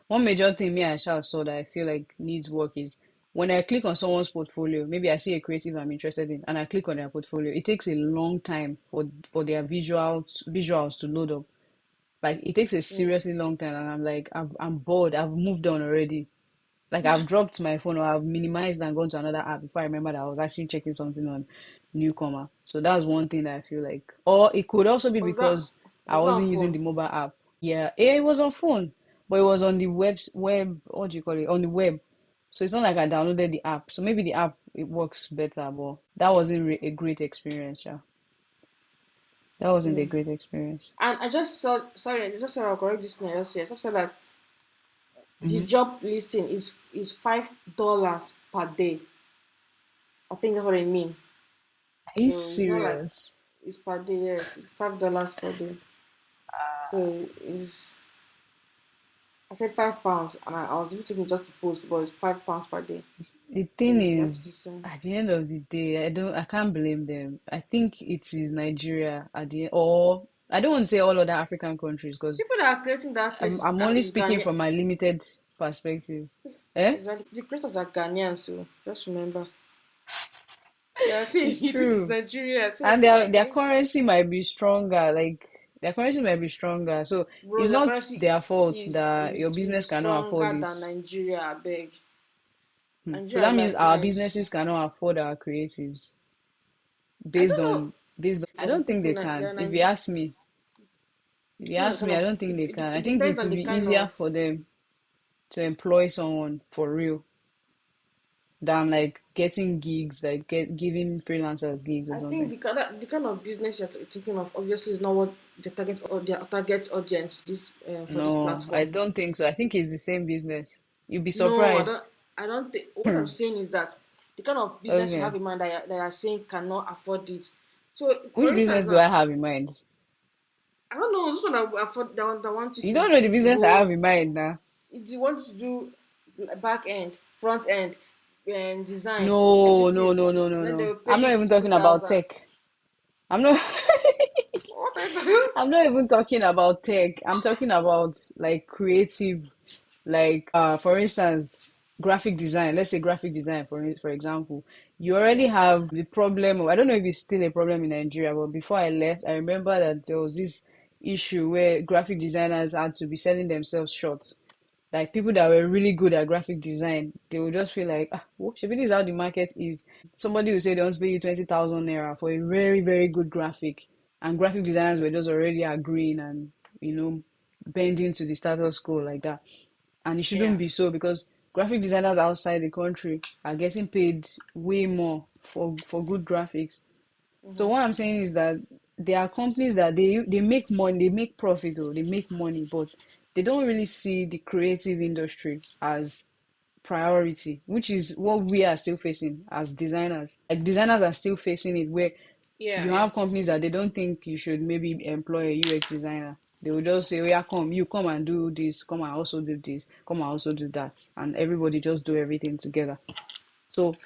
[SPEAKER 1] one major thing me and Shah saw that I feel like needs work is when I click on someone's portfolio, maybe I see a creative I'm interested in, and I click on their portfolio, it takes a long time for their visuals to load up. Like it takes a
[SPEAKER 2] Yeah.
[SPEAKER 1] seriously long time, and I'm like, I'm bored. I've moved on already. Like I've dropped my phone or I've minimized and gone to another app before I remember that I was actually checking something on NewComma. So that's one thing that I feel like. Or it could also be
[SPEAKER 2] Was that
[SPEAKER 1] because I
[SPEAKER 2] was that on
[SPEAKER 1] wasn't using
[SPEAKER 2] phone?
[SPEAKER 1] the mobile app. Yeah, it was on phone, but it was on the web. What do you call it? On the web. So it's not like I downloaded the app. So maybe the app it works better, but that wasn't a great experience. Yeah, that wasn't
[SPEAKER 2] Yeah.
[SPEAKER 1] a great experience.
[SPEAKER 2] And I just saw, sorry, I just saw, I'll correct this thing I just said. I said that the
[SPEAKER 1] Mm-hmm.
[SPEAKER 2] job listing is $5 per day. I think that's what I mean.
[SPEAKER 1] Are you
[SPEAKER 2] So it's not like,
[SPEAKER 1] serious?
[SPEAKER 2] it's per day. Yes, $5 per day. So it's, I said £5, and I was even thinking just to post, but it's £5 per day.
[SPEAKER 1] The
[SPEAKER 2] So
[SPEAKER 1] thing
[SPEAKER 2] you have to
[SPEAKER 1] is,
[SPEAKER 2] listen.
[SPEAKER 1] at the end of the day, I can't blame them. I think it is Nigeria at the end, or I don't want to say all other African countries because
[SPEAKER 2] People that are creating that
[SPEAKER 1] I'm
[SPEAKER 2] place
[SPEAKER 1] I'm only
[SPEAKER 2] is
[SPEAKER 1] speaking
[SPEAKER 2] Ghanaian.
[SPEAKER 1] from my limited perspective. Eh?
[SPEAKER 2] Exactly. The creators are Ghanaian, so just remember. They are saying
[SPEAKER 1] It's
[SPEAKER 2] you think it's
[SPEAKER 1] true.
[SPEAKER 2] Nigeria, so
[SPEAKER 1] And
[SPEAKER 2] it's
[SPEAKER 1] their
[SPEAKER 2] like,
[SPEAKER 1] their currency might be stronger, like their currency might be stronger. So
[SPEAKER 2] bro,
[SPEAKER 1] it's
[SPEAKER 2] the
[SPEAKER 1] not
[SPEAKER 2] currency
[SPEAKER 1] their fault that your
[SPEAKER 2] is
[SPEAKER 1] business cannot afford
[SPEAKER 2] stronger
[SPEAKER 1] it.
[SPEAKER 2] than Nigeria, I beg.
[SPEAKER 1] So
[SPEAKER 2] Nigeria
[SPEAKER 1] that means
[SPEAKER 2] like
[SPEAKER 1] our
[SPEAKER 2] nice.
[SPEAKER 1] businesses cannot afford our creatives
[SPEAKER 2] I
[SPEAKER 1] based
[SPEAKER 2] don't know,
[SPEAKER 1] on I
[SPEAKER 2] but some
[SPEAKER 1] don't think
[SPEAKER 2] people
[SPEAKER 1] they
[SPEAKER 2] they
[SPEAKER 1] can.
[SPEAKER 2] are
[SPEAKER 1] If you
[SPEAKER 2] Nigeria.
[SPEAKER 1] ask me, if you
[SPEAKER 2] Depends on
[SPEAKER 1] ask
[SPEAKER 2] the kind
[SPEAKER 1] me, I
[SPEAKER 2] of,
[SPEAKER 1] don't think they can. I
[SPEAKER 2] it
[SPEAKER 1] think
[SPEAKER 2] depends
[SPEAKER 1] it
[SPEAKER 2] on
[SPEAKER 1] will
[SPEAKER 2] the
[SPEAKER 1] be
[SPEAKER 2] kind
[SPEAKER 1] easier
[SPEAKER 2] of,
[SPEAKER 1] for them to employ someone for real than like getting gigs, like giving freelancers gigs or
[SPEAKER 2] I think
[SPEAKER 1] something.
[SPEAKER 2] the kind of business you're thinking of obviously is not what the target or their target audience this for this
[SPEAKER 1] No, I
[SPEAKER 2] platform.
[SPEAKER 1] don't think so. I think it's the same business. You'll be
[SPEAKER 2] No, I don't.
[SPEAKER 1] surprised.
[SPEAKER 2] I don't think. What I'm saying is that the kind of business you have
[SPEAKER 1] Okay.
[SPEAKER 2] in mind that you're saying cannot afford it. So, for
[SPEAKER 1] Which
[SPEAKER 2] instance,
[SPEAKER 1] business do I
[SPEAKER 2] now
[SPEAKER 1] have in mind?
[SPEAKER 2] I don't know. This one that will afford that want you
[SPEAKER 1] You don't know the
[SPEAKER 2] to
[SPEAKER 1] business I have
[SPEAKER 2] go.
[SPEAKER 1] in mind now.
[SPEAKER 2] If you want to do back end, front end, and design
[SPEAKER 1] No, no,
[SPEAKER 2] everything,
[SPEAKER 1] no, no, no,
[SPEAKER 2] then they
[SPEAKER 1] no.
[SPEAKER 2] will pay
[SPEAKER 1] I'm
[SPEAKER 2] you
[SPEAKER 1] not even
[SPEAKER 2] fifteen
[SPEAKER 1] talking about
[SPEAKER 2] thousand.
[SPEAKER 1] tech. I'm not
[SPEAKER 2] What are you talking?
[SPEAKER 1] I'm not even talking about tech. I'm talking about like creative, like for instance, graphic design. Let's say graphic design for example. You already
[SPEAKER 2] Yeah,
[SPEAKER 1] have the problem of, I don't know if it's still a problem in Nigeria, but before I left, I remember that there was this issue where graphic designers had to be selling themselves short. Like people that were really good at graphic design, they would just feel like, well, maybe this is how the market is. Somebody will say they want to pay you 20,000 naira for a very, very good graphic. And graphic designers were just already agreeing and, you know, bending to the status quo like that. And it
[SPEAKER 2] yeah.
[SPEAKER 1] shouldn't be so because graphic designers outside the country are getting paid way more for good graphics. So
[SPEAKER 2] Mm-hmm.
[SPEAKER 1] what I'm saying is that there are companies that they make money, they make profit, or they make money, but they don't really see the creative industry as priority, which is what we are still facing as designers. Like designers are still facing it where
[SPEAKER 2] Yeah,
[SPEAKER 1] you
[SPEAKER 2] yeah.
[SPEAKER 1] have companies that they don't think you should maybe employ a UX designer. They will just say, "Oh yeah, come and do this, come and also do this, come and also do that," and everybody just do everything together. So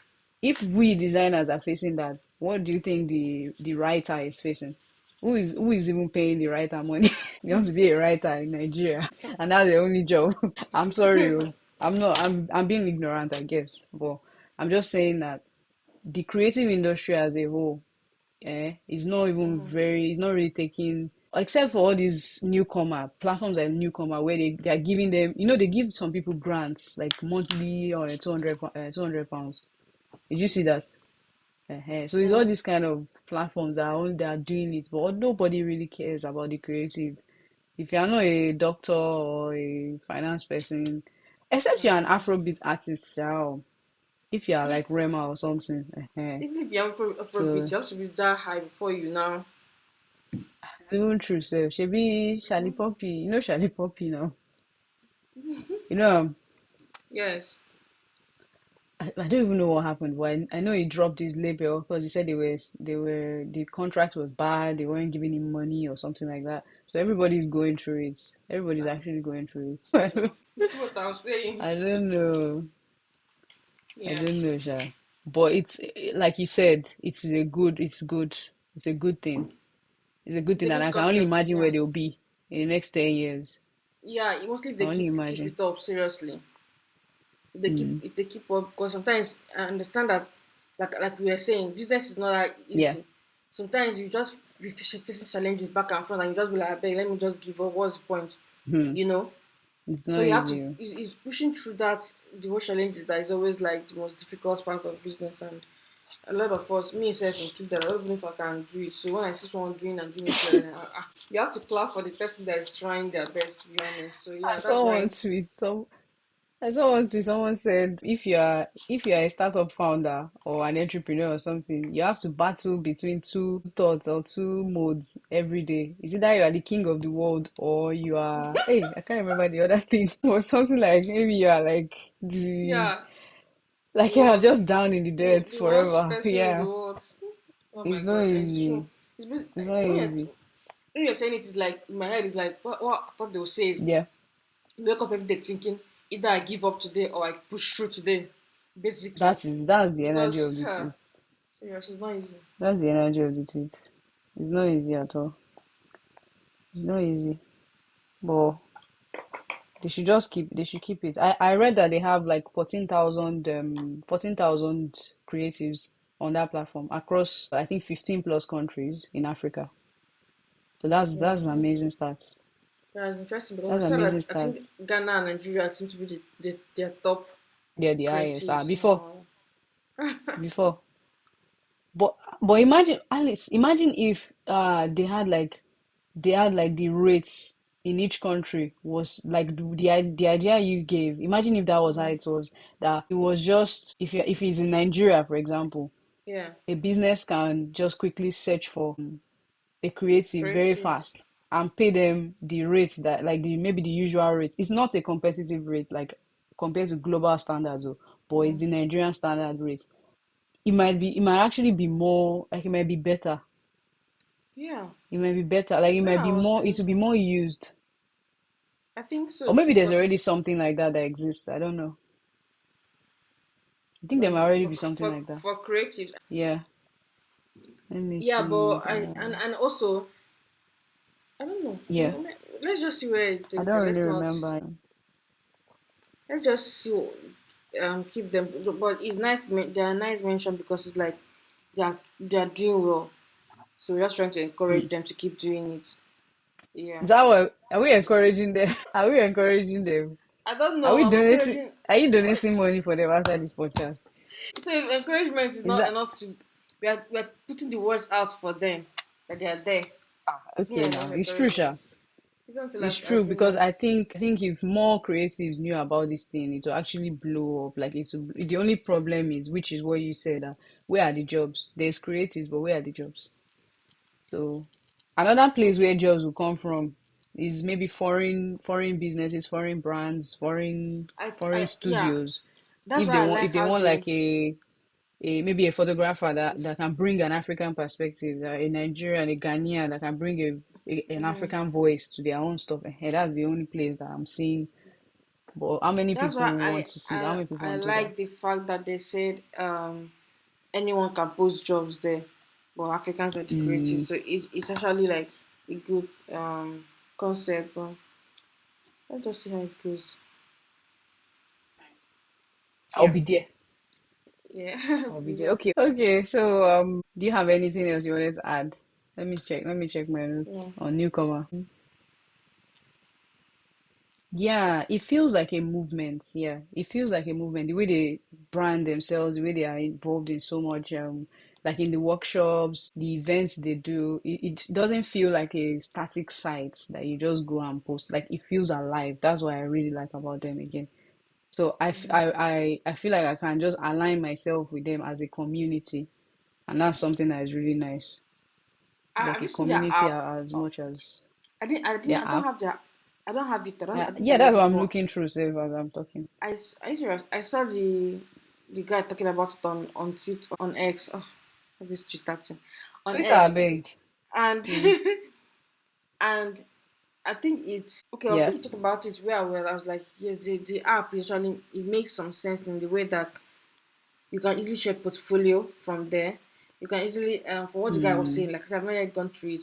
[SPEAKER 1] if we designers are facing that, what do you think the writer is facing? Who is even paying the writer money? You want to be a writer in Nigeria, and that's the only job. I'm sorry, oh. I'm being ignorant, I guess, but I'm just saying that the creative industry as a whole, is not even
[SPEAKER 2] Mm-hmm.
[SPEAKER 1] it's not really taking, except for all these newcomer platforms like newcomer where they are giving them, they give some people grants like monthly or 200 £200. Did you see that? So it's all
[SPEAKER 2] Mm.
[SPEAKER 1] these kind of platforms that are doing it, but nobody really cares about the creative. If you're not a doctor or a finance person, except you're an
[SPEAKER 2] Mm.
[SPEAKER 1] Afrobeat artist, if you are like Rema or something.
[SPEAKER 2] Even if you're for
[SPEAKER 1] So
[SPEAKER 2] beat, you have to be that high before you now.
[SPEAKER 1] it's even true, so be Charlie Poppy. You know Charlie Poppy now. You know,
[SPEAKER 2] Yes.
[SPEAKER 1] I don't even know what happened, but I know he dropped his label because he said the contract was bad, they weren't giving him money or something like that. So everybody's going through it. Everybody's actually going through it.
[SPEAKER 2] You see what I was saying?
[SPEAKER 1] I don't know. I
[SPEAKER 2] Yeah.
[SPEAKER 1] don't know, Sha. But it's like you said, it's a good thing. It's a good
[SPEAKER 2] It's a
[SPEAKER 1] thing, and
[SPEAKER 2] good
[SPEAKER 1] I can only
[SPEAKER 2] concept.
[SPEAKER 1] imagine
[SPEAKER 2] Yeah.
[SPEAKER 1] where they'll be in the next 10 years.
[SPEAKER 2] Yeah. Mostly if
[SPEAKER 1] I
[SPEAKER 2] they
[SPEAKER 1] can only
[SPEAKER 2] keep
[SPEAKER 1] imagine.
[SPEAKER 2] it up seriously.
[SPEAKER 1] Mm.
[SPEAKER 2] If they keep up, because sometimes I understand that, like we were saying, business is not that
[SPEAKER 1] Yeah.
[SPEAKER 2] easy. Sometimes you just be facing challenges back and front, and you just be like, "Hey, let me just give up. What's the point?"
[SPEAKER 1] Hmm.
[SPEAKER 2] You know.
[SPEAKER 1] It's
[SPEAKER 2] So
[SPEAKER 1] not
[SPEAKER 2] you have to.
[SPEAKER 1] easy.
[SPEAKER 2] It's pushing through that the whole challenges that is always like the most difficult part of business, and a lot of us, me self included, I don't know if I can do it. So when I see someone doing and doing it, well, you have to clap for the person that is trying their best. To be honest, so
[SPEAKER 1] I
[SPEAKER 2] yeah, that's
[SPEAKER 1] saw one
[SPEAKER 2] why.
[SPEAKER 1] tweet. I saw one tweet. Someone said if you are a startup founder or an entrepreneur or something, you have to battle between two thoughts or two modes every day. Is it that you are the king of the world or you are hey, I can't remember the other thing. Or something like maybe you are like
[SPEAKER 2] Yeah,
[SPEAKER 1] like
[SPEAKER 2] the
[SPEAKER 1] you are
[SPEAKER 2] worst,
[SPEAKER 1] just down in the dirt
[SPEAKER 2] the worst
[SPEAKER 1] forever.
[SPEAKER 2] person in the
[SPEAKER 1] Yeah.
[SPEAKER 2] world. Oh my
[SPEAKER 1] It's not
[SPEAKER 2] god, it's true.
[SPEAKER 1] easy. It's not
[SPEAKER 2] When
[SPEAKER 1] easy.
[SPEAKER 2] you're saying it, is like in my head is like what I thought they would say is
[SPEAKER 1] Yeah.
[SPEAKER 2] you wake up every day thinking either I give up today or I push through today, basically.
[SPEAKER 1] That's the energy
[SPEAKER 2] Because
[SPEAKER 1] of the tweet.
[SPEAKER 2] seriously, it's not easy.
[SPEAKER 1] That's the energy of the tweet. It's not easy at all. It's not easy. But they should keep it. I read that they have like 14,000 creatives on that platform across I think 15 plus countries in Africa. So
[SPEAKER 2] Yeah,
[SPEAKER 1] that's amazing stats.
[SPEAKER 2] yeah, it's interesting because I
[SPEAKER 1] That's
[SPEAKER 2] saw
[SPEAKER 1] amazing
[SPEAKER 2] that I think
[SPEAKER 1] stats.
[SPEAKER 2] Ghana and Nigeria seem to be their top
[SPEAKER 1] Yeah, the highest.
[SPEAKER 2] creatives.
[SPEAKER 1] Before. But imagine Alice, imagine if they had like the rates in each country was like the idea you gave. Imagine if that was how
[SPEAKER 2] Mm,
[SPEAKER 1] it was. That it was just if it's in Nigeria, for example,
[SPEAKER 2] yeah,
[SPEAKER 1] a business can just quickly search for a creative very
[SPEAKER 2] creatives.
[SPEAKER 1] fast and pay them the rates that like the maybe the usual rates. It's not a competitive rate like compared to global standards, though, but it's
[SPEAKER 2] Mm,
[SPEAKER 1] the Nigerian standard rate. It might actually be more like it might be better.
[SPEAKER 2] yeah,
[SPEAKER 1] It might be better. Like
[SPEAKER 2] that I was
[SPEAKER 1] it will be
[SPEAKER 2] thinking.
[SPEAKER 1] more used.
[SPEAKER 2] I think
[SPEAKER 1] Or
[SPEAKER 2] so
[SPEAKER 1] maybe
[SPEAKER 2] too,
[SPEAKER 1] there's already
[SPEAKER 2] because
[SPEAKER 1] something like that exists. I don't know. I think there might already be something like that.
[SPEAKER 2] for creatives.
[SPEAKER 1] Yeah. Let me
[SPEAKER 2] Yeah, but
[SPEAKER 1] see.
[SPEAKER 2] and also I don't know.
[SPEAKER 1] Yeah.
[SPEAKER 2] Let's just see where it
[SPEAKER 1] I
[SPEAKER 2] takes
[SPEAKER 1] don't
[SPEAKER 2] them.
[SPEAKER 1] really
[SPEAKER 2] Let's not.
[SPEAKER 1] remember.
[SPEAKER 2] Let's just see. Keep them. But it's nice. They are nice mention because it's like they are doing well. So we're just trying to encourage
[SPEAKER 1] Hmm.
[SPEAKER 2] them to keep doing it. Yeah.
[SPEAKER 1] Is that what are we encouraging them? Are we encouraging them?
[SPEAKER 2] I don't
[SPEAKER 1] Are
[SPEAKER 2] know.
[SPEAKER 1] we
[SPEAKER 2] I'm
[SPEAKER 1] donating?
[SPEAKER 2] encouraging.
[SPEAKER 1] Are you donating money for them after this podcast?
[SPEAKER 2] So if encouragement is
[SPEAKER 1] Is
[SPEAKER 2] not
[SPEAKER 1] that
[SPEAKER 2] enough to, we are putting the words out for them that they are there. It's
[SPEAKER 1] okay
[SPEAKER 2] not enough
[SPEAKER 1] now? It's true,
[SPEAKER 2] encouragement.
[SPEAKER 1] Sha.
[SPEAKER 2] It's not until
[SPEAKER 1] It's
[SPEAKER 2] I
[SPEAKER 1] true
[SPEAKER 2] do
[SPEAKER 1] because
[SPEAKER 2] more.
[SPEAKER 1] I think if more creatives knew about this thing, it will actually blow up. Like the only problem is, which is what you said, where are the jobs? There's creatives, but where are the jobs? So another place where jobs will come from is maybe foreign businesses, foreign brands, foreign
[SPEAKER 2] Yeah.
[SPEAKER 1] studios.
[SPEAKER 2] That's why I like
[SPEAKER 1] If they
[SPEAKER 2] how
[SPEAKER 1] want like
[SPEAKER 2] they.
[SPEAKER 1] a maybe a photographer that can bring an African perspective, a Nigerian, a Ghanaian that can bring an
[SPEAKER 2] Mm,
[SPEAKER 1] African voice to their own stuff. And that's the only place that I'm seeing. But how many
[SPEAKER 2] that's
[SPEAKER 1] people
[SPEAKER 2] why
[SPEAKER 1] want to see? How many people
[SPEAKER 2] I
[SPEAKER 1] want to do that?
[SPEAKER 2] like the fact that they said anyone can post jobs there, but Africans were the creators.
[SPEAKER 1] Mm,
[SPEAKER 2] So it's actually like a good concept. But let's just see how it goes.
[SPEAKER 1] I'll
[SPEAKER 2] Yeah.
[SPEAKER 1] be there.
[SPEAKER 2] Yeah.
[SPEAKER 1] I'll be there.
[SPEAKER 2] Yeah.
[SPEAKER 1] Okay. So do you have anything else you wanted to add? Let me check. Let me check my
[SPEAKER 2] Yeah.
[SPEAKER 1] notes on newcomer. Yeah, it feels like a movement. Yeah, it feels like a movement. The way they brand themselves, the way they are involved in so much. like in the workshops, the events they do, it doesn't feel like a static site that you just go and post. Like it feels alive. That's what I really like about them again. So I feel like I can just align myself with them as a community, and that's something that is really nice. It's like
[SPEAKER 2] Have
[SPEAKER 1] a
[SPEAKER 2] you seen their
[SPEAKER 1] community
[SPEAKER 2] app?
[SPEAKER 1] as
[SPEAKER 2] Oh,
[SPEAKER 1] much as
[SPEAKER 2] I
[SPEAKER 1] their
[SPEAKER 2] don't
[SPEAKER 1] app.
[SPEAKER 2] have their. I don't have it. I don't
[SPEAKER 1] Yeah, that's
[SPEAKER 2] download
[SPEAKER 1] what
[SPEAKER 2] it,
[SPEAKER 1] I'm
[SPEAKER 2] but
[SPEAKER 1] looking through, save as I'm talking.
[SPEAKER 2] I used to, I saw the guy talking about it on X. Oh, this Twitter thing on
[SPEAKER 1] Twitter,
[SPEAKER 2] X,
[SPEAKER 1] big.
[SPEAKER 2] and
[SPEAKER 1] Mm,
[SPEAKER 2] and I think it's okay. I
[SPEAKER 1] yeah.
[SPEAKER 2] think we talked about it where I was like, yes, the app usually it makes some sense in the way that you can easily share portfolio from there. You can easily, for what the guy was
[SPEAKER 1] Mm,
[SPEAKER 2] saying, like I said, I've not yet gone through it,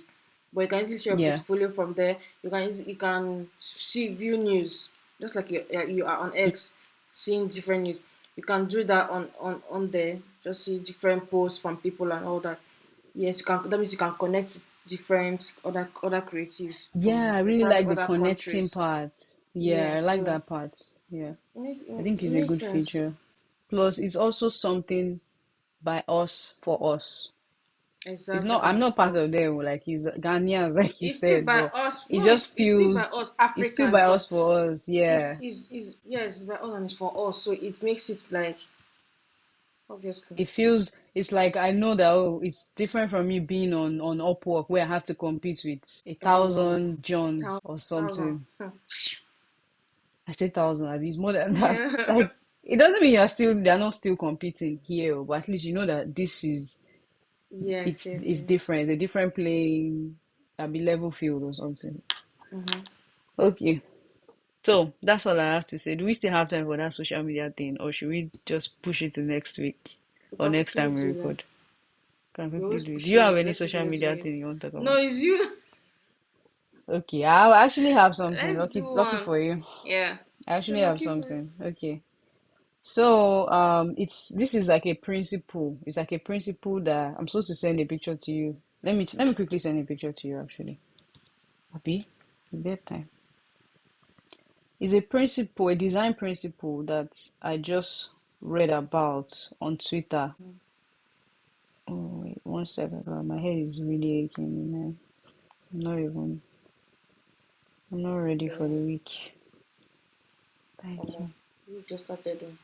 [SPEAKER 2] but you can easily share a
[SPEAKER 1] yeah.
[SPEAKER 2] portfolio from there. You can see view news just like you are on X, seeing different news. You can do that on there. Just see different posts from people and all that. Yes, you can. That means you can connect different other creatives
[SPEAKER 1] Yeah,
[SPEAKER 2] from
[SPEAKER 1] I really
[SPEAKER 2] probably
[SPEAKER 1] like the
[SPEAKER 2] other
[SPEAKER 1] connecting
[SPEAKER 2] countries.
[SPEAKER 1] part. Yeah,
[SPEAKER 2] Yeah,
[SPEAKER 1] I like
[SPEAKER 2] so
[SPEAKER 1] that part. Yeah. I think
[SPEAKER 2] it
[SPEAKER 1] it's a
[SPEAKER 2] makes
[SPEAKER 1] good
[SPEAKER 2] sense.
[SPEAKER 1] feature. Plus, it's also something by us for us. It's
[SPEAKER 2] Exactly,
[SPEAKER 1] not,
[SPEAKER 2] that
[SPEAKER 1] I'm not part
[SPEAKER 2] stuff.
[SPEAKER 1] of them, like he's Ghanaians, like you
[SPEAKER 2] It's still
[SPEAKER 1] said,
[SPEAKER 2] by
[SPEAKER 1] but
[SPEAKER 2] us.
[SPEAKER 1] it
[SPEAKER 2] No,
[SPEAKER 1] just
[SPEAKER 2] it's still by
[SPEAKER 1] feels
[SPEAKER 2] us
[SPEAKER 1] it's still
[SPEAKER 2] Africans
[SPEAKER 1] by
[SPEAKER 2] because
[SPEAKER 1] us for us. Yeah.
[SPEAKER 2] is yes, it's by us and it's for us. So it makes it like obviously.
[SPEAKER 1] It feels it's like I know that oh, it's different from me being on Upwork where I have to compete with a
[SPEAKER 2] Oh,
[SPEAKER 1] thousand Johns or
[SPEAKER 2] thousand.
[SPEAKER 1] something. I say thousand, I mean, it's more than that. Like it doesn't mean they're not still competing here, but at least you know that this is
[SPEAKER 2] Yes, yes,
[SPEAKER 1] it's
[SPEAKER 2] yes.
[SPEAKER 1] different. It's a different playing, be level field or something.
[SPEAKER 2] Mm-hmm.
[SPEAKER 1] Okay. So that's all I have to say. Do we still have time for that social media thing, or should we just push it to next week
[SPEAKER 2] We
[SPEAKER 1] or
[SPEAKER 2] can
[SPEAKER 1] next
[SPEAKER 2] quickly
[SPEAKER 1] time we
[SPEAKER 2] do that.
[SPEAKER 1] record? Can
[SPEAKER 2] We
[SPEAKER 1] quickly
[SPEAKER 2] always
[SPEAKER 1] do it. Do
[SPEAKER 2] push
[SPEAKER 1] you have
[SPEAKER 2] it.
[SPEAKER 1] any
[SPEAKER 2] Let's
[SPEAKER 1] social
[SPEAKER 2] quickly do
[SPEAKER 1] media
[SPEAKER 2] it.
[SPEAKER 1] thing you want to talk
[SPEAKER 2] No,
[SPEAKER 1] about?
[SPEAKER 2] it's you.
[SPEAKER 1] Okay, I actually have something.
[SPEAKER 2] Let's do
[SPEAKER 1] Lucky
[SPEAKER 2] one.
[SPEAKER 1] for you.
[SPEAKER 2] Yeah.
[SPEAKER 1] I
[SPEAKER 2] So
[SPEAKER 1] actually have
[SPEAKER 2] lucky for you.
[SPEAKER 1] something. Okay. So, it's this is like a principle. It's like a principle that I'm supposed to send a picture to you. Let me quickly send a picture to you actually. Happy? Is there time? It's a principle, a design principle that I just read about on Twitter. Oh wait, one second. My head is really aching, man. I'm not even. I'm not ready for
[SPEAKER 2] Yeah.
[SPEAKER 1] the week. Thank
[SPEAKER 2] Come on.
[SPEAKER 1] you.
[SPEAKER 2] We just started on.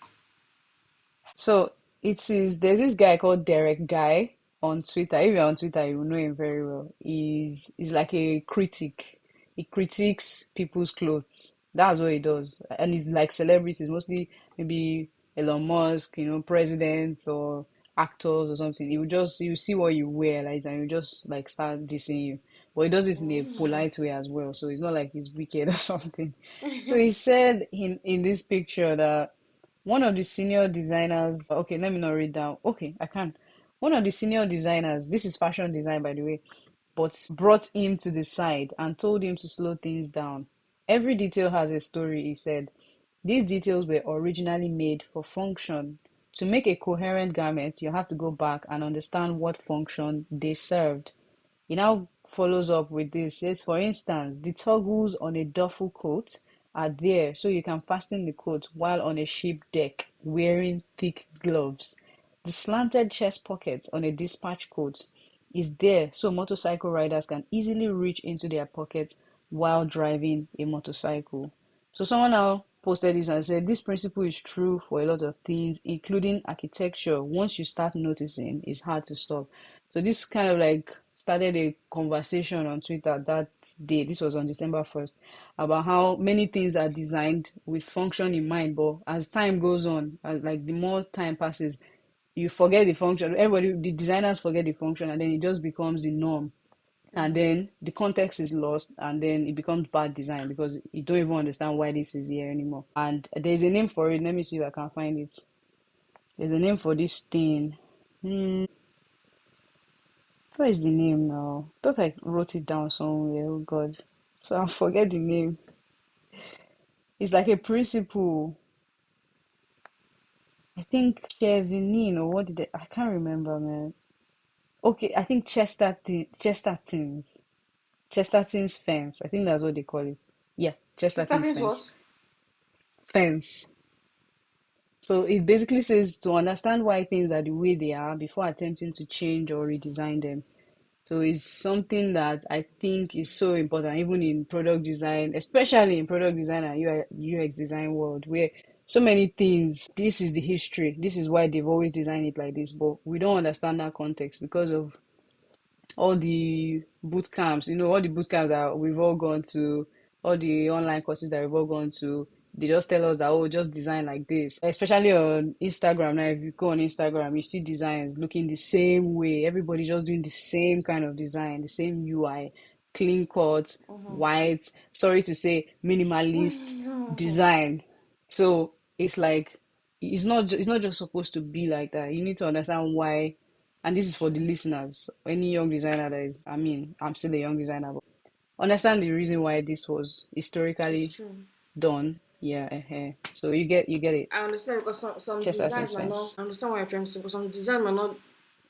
[SPEAKER 1] So it is. There's this guy called Derek Guy on Twitter. If you're on Twitter, you will know him very well. He's like a critic. He critiques people's clothes. That's what he does, and he's like celebrities, mostly maybe Elon Musk, presidents or actors or something. You see what you wear, like, and you just like start dissing you. But he does it in a polite way as well, so it's not like he's wicked or something. So he said in this picture that one of the senior designers, okay, let me not read down. Okay, I can. One of the senior designers, this is fashion design by the way, but brought him to the side and told him to slow things down. Every detail has a story, he said. These details were originally made for function. To make a coherent garment, you have to go back and understand what function they served. He now follows up with this. Says, for instance, the toggles on a duffel coat are there so you can fasten the coat while on a ship deck wearing thick gloves. The slanted chest pocket on a dispatch coat is there so motorcycle riders can easily reach into their pockets while driving a motorcycle. So someone now posted this and said this principle is true for a lot of things, including architecture. Once you start noticing, it's hard to stop. So this kind of like started a conversation on Twitter that day. This was on December 1st about how many things are designed with function in mind, but as time goes on, as like the more time passes, you forget the function. Everybody, the designers forget the function, and then it just becomes the norm. And
[SPEAKER 2] Mm.
[SPEAKER 1] then the context is lost, and then it becomes bad design because you don't even understand why this is here anymore. And there's a name for it. Let me see if I can find it. There's a name for this thing. What is the name now? Thought I wrote it down somewhere. Oh God. So I forget the name. It's like a principle. I think Chevenin or what did I can't remember, man. Okay, I think Chesterton's fence. I think that's what they call it. Yeah,
[SPEAKER 2] Sister
[SPEAKER 1] Chesterton's
[SPEAKER 2] things
[SPEAKER 1] fence.
[SPEAKER 2] what?
[SPEAKER 1] Fence. So it basically says to understand why things are the way they are before attempting to change or redesign them. So it's something that I think is so important, even in product design, especially in product design and UX design world, where so many things, this is the history, this is why they've always designed it like this, but we don't understand that context because of all the boot camps, all the boot camps that we've all gone to, all the online courses that we've all gone to, they just tell us that, oh, just design like this. Especially on Instagram. Now, if you go on Instagram, you see designs looking the same way. Everybody just doing the same kind of design, the same UI, clean cut, white, sorry to say, minimalist design. So it's like, it's not just supposed to be like that. You need to understand why, and this is
[SPEAKER 2] It's
[SPEAKER 1] for the
[SPEAKER 2] true.
[SPEAKER 1] listeners, any young designer that is, I mean, I'm still a young designer, but understand the reason why this was
[SPEAKER 2] It's
[SPEAKER 1] historically
[SPEAKER 2] true.
[SPEAKER 1] done. Yeah, so you get it.
[SPEAKER 2] I understand because some
[SPEAKER 1] Chest out
[SPEAKER 2] designs might not.
[SPEAKER 1] fence.
[SPEAKER 2] I understand what you're trying to say, because some design might not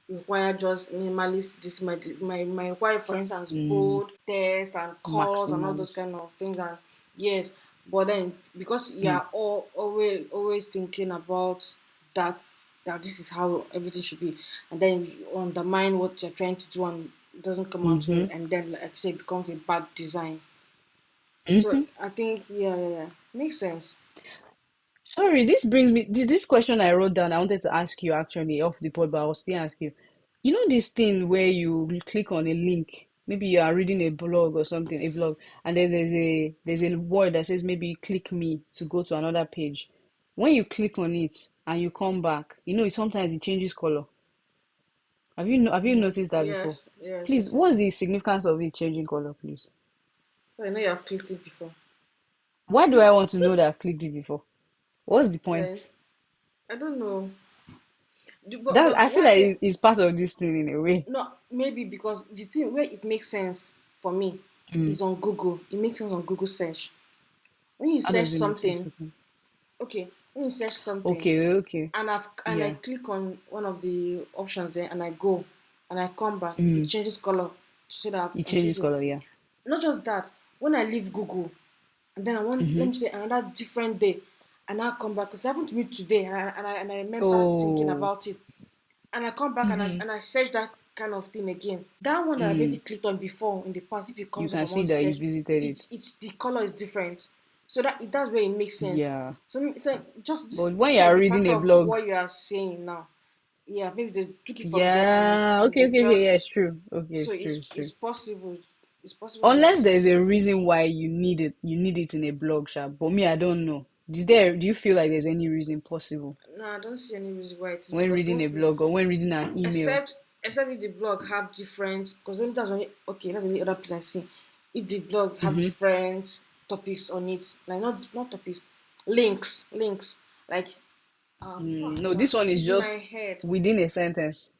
[SPEAKER 2] require just minimalist. This might require, for instance,
[SPEAKER 1] Mm,
[SPEAKER 2] bold text and colors and all those
[SPEAKER 1] maximalist.
[SPEAKER 2] kind of things. And yes, but then because you
[SPEAKER 1] Mm,
[SPEAKER 2] are always thinking about that that this is how everything should be, and then you undermine what you're trying to do and it doesn't come out well,
[SPEAKER 1] mm-hmm,
[SPEAKER 2] and then like I say, it becomes a bad design. So
[SPEAKER 1] mm-hmm.
[SPEAKER 2] I think yeah, makes sense.
[SPEAKER 1] Sorry, this brings me this question I wrote down. I wanted to ask you actually off the pod, but I'll still ask you. You know this thing where you click on a link, maybe you are reading a blog or something, a blog, and there's a word that says maybe click me to go to another page. When you click on it and you come back, sometimes it changes color. Have you noticed that before?
[SPEAKER 2] Yes,
[SPEAKER 1] Please,
[SPEAKER 2] it is.
[SPEAKER 1] what's the significance of it changing color, please?
[SPEAKER 2] So I know you have clicked it before.
[SPEAKER 1] Why do I want to know that I've clicked it before? What's the
[SPEAKER 2] Right?
[SPEAKER 1] point?
[SPEAKER 2] I don't know.
[SPEAKER 1] That
[SPEAKER 2] But
[SPEAKER 1] I feel
[SPEAKER 2] why I
[SPEAKER 1] like
[SPEAKER 2] say
[SPEAKER 1] it's part of this thing in a way.
[SPEAKER 2] no, maybe because the thing where it makes sense for me
[SPEAKER 1] Mm.
[SPEAKER 2] is on Google. It makes sense on Google search. When you
[SPEAKER 1] How
[SPEAKER 2] search
[SPEAKER 1] does it make sense?
[SPEAKER 2] something, okay, when you search something
[SPEAKER 1] Okay, okay.
[SPEAKER 2] and I
[SPEAKER 1] Yeah.
[SPEAKER 2] click on one of the options there and I go and I come back, it
[SPEAKER 1] Mm.
[SPEAKER 2] changes color to say that
[SPEAKER 1] It
[SPEAKER 2] I'm
[SPEAKER 1] changes
[SPEAKER 2] using.
[SPEAKER 1] color, yeah.
[SPEAKER 2] Not just that, when I leave Google and then I want, let
[SPEAKER 1] Mm-hmm.
[SPEAKER 2] me say, another different day, and I come back, because it happened to me today, and I remember thinking
[SPEAKER 1] Oh.
[SPEAKER 2] about it, and I come back and
[SPEAKER 1] Mm-hmm.
[SPEAKER 2] I search that kind of thing again. That one that I've already
[SPEAKER 1] Mm.
[SPEAKER 2] clicked on before in the past, if it
[SPEAKER 1] You
[SPEAKER 2] comes up
[SPEAKER 1] can
[SPEAKER 2] and I
[SPEAKER 1] see
[SPEAKER 2] want to
[SPEAKER 1] that you
[SPEAKER 2] search,
[SPEAKER 1] visited it.
[SPEAKER 2] it's the color is different. So that's where it makes sense.
[SPEAKER 1] Yeah.
[SPEAKER 2] So just
[SPEAKER 1] But when
[SPEAKER 2] this
[SPEAKER 1] you
[SPEAKER 2] might
[SPEAKER 1] are
[SPEAKER 2] be
[SPEAKER 1] reading
[SPEAKER 2] part
[SPEAKER 1] a
[SPEAKER 2] of
[SPEAKER 1] blog,
[SPEAKER 2] what you are saying now. Yeah, maybe they took it from there
[SPEAKER 1] yeah.
[SPEAKER 2] and
[SPEAKER 1] Okay,
[SPEAKER 2] they
[SPEAKER 1] okay, okay. Yeah, it's
[SPEAKER 2] just,
[SPEAKER 1] true. Okay,
[SPEAKER 2] so
[SPEAKER 1] it's true, it's true.
[SPEAKER 2] it's possible. It's possible that
[SPEAKER 1] Unless
[SPEAKER 2] might be
[SPEAKER 1] there's a
[SPEAKER 2] so.
[SPEAKER 1] reason why you need it in a blog, sha. But me, I don't know. Do you feel like there's any reason possible
[SPEAKER 2] No, I don't see any reason why it is,
[SPEAKER 1] when
[SPEAKER 2] because
[SPEAKER 1] reading a
[SPEAKER 2] most people,
[SPEAKER 1] blog or when reading an email?
[SPEAKER 2] except if the blog have different, because when that's only okay, that's the only other place I see. If the blog have
[SPEAKER 1] Mm-hmm.
[SPEAKER 2] different topics on it, like not topics, links, like
[SPEAKER 1] No,
[SPEAKER 2] man,
[SPEAKER 1] this one is
[SPEAKER 2] it's in my
[SPEAKER 1] just
[SPEAKER 2] head.
[SPEAKER 1] within a sentence.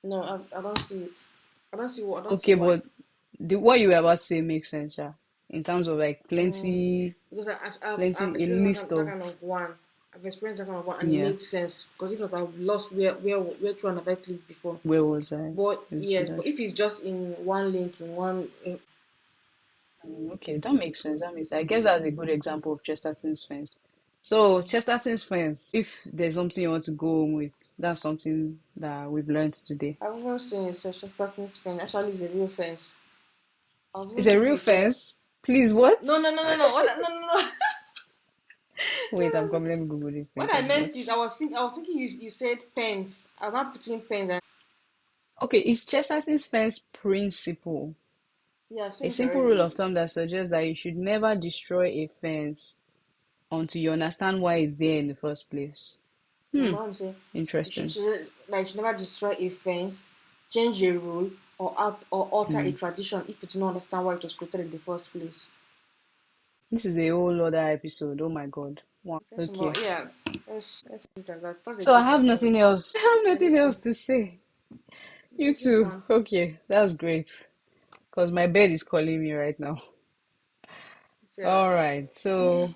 [SPEAKER 2] No, I don't see it. I don't see
[SPEAKER 1] Okay,
[SPEAKER 2] why.
[SPEAKER 1] but what you were about to say makes sense, yeah. In terms of like
[SPEAKER 2] Mm,
[SPEAKER 1] plenty,
[SPEAKER 2] because I've
[SPEAKER 1] plenty, a
[SPEAKER 2] experienced
[SPEAKER 1] list
[SPEAKER 2] that
[SPEAKER 1] of,
[SPEAKER 2] kind of one. I've experienced that kind of one, and it
[SPEAKER 1] yeah.
[SPEAKER 2] made sense, because if not, I've lost where to and have clicked before.
[SPEAKER 1] Where was I?
[SPEAKER 2] But
[SPEAKER 1] Okay,
[SPEAKER 2] yes, but
[SPEAKER 1] that's
[SPEAKER 2] if it's just in one link in one,
[SPEAKER 1] okay. That makes sense. That makes sense. I guess that's a good example of Chesterton's fence. So Chesterton's fence. If there's something you want to go home with, that's something that we've learned today.
[SPEAKER 2] I was even saying it's a starting fence. Actually, it's a real fence. I was even
[SPEAKER 1] It's a
[SPEAKER 2] thinking
[SPEAKER 1] real
[SPEAKER 2] you said
[SPEAKER 1] fence. Please, what?
[SPEAKER 2] no. What, no, no, no.
[SPEAKER 1] Wait, I'm coming. Let me Google this thing.
[SPEAKER 2] What I
[SPEAKER 1] Cause what?
[SPEAKER 2] meant is, I was thinking you said pens. I was not putting pens. And
[SPEAKER 1] Okay, it's Chesterton's fence principle.
[SPEAKER 2] yeah, I've
[SPEAKER 1] A
[SPEAKER 2] seen it
[SPEAKER 1] simple rule
[SPEAKER 2] already.
[SPEAKER 1] of thumb that suggests that you should never destroy a fence until you understand why it's there in the first place.
[SPEAKER 2] My
[SPEAKER 1] Hmm,
[SPEAKER 2] mom say
[SPEAKER 1] interesting.
[SPEAKER 2] you should never destroy a fence, change a rule, or alter a
[SPEAKER 1] Hmm.
[SPEAKER 2] tradition if you do not understand why it was created in the first place.
[SPEAKER 1] This is a whole other episode. Oh my God. Wow.
[SPEAKER 2] That's
[SPEAKER 1] Okay.
[SPEAKER 2] about, yeah. Let's do it as that. That's a
[SPEAKER 1] So I
[SPEAKER 2] good
[SPEAKER 1] have
[SPEAKER 2] one. That's a
[SPEAKER 1] nothing
[SPEAKER 2] good one.
[SPEAKER 1] else. I have
[SPEAKER 2] Yeah, me
[SPEAKER 1] nothing
[SPEAKER 2] too.
[SPEAKER 1] else to say. You
[SPEAKER 2] A good
[SPEAKER 1] too.
[SPEAKER 2] one.
[SPEAKER 1] Okay, that's great. Because my bed is calling me right now.
[SPEAKER 2] So,
[SPEAKER 1] All right. So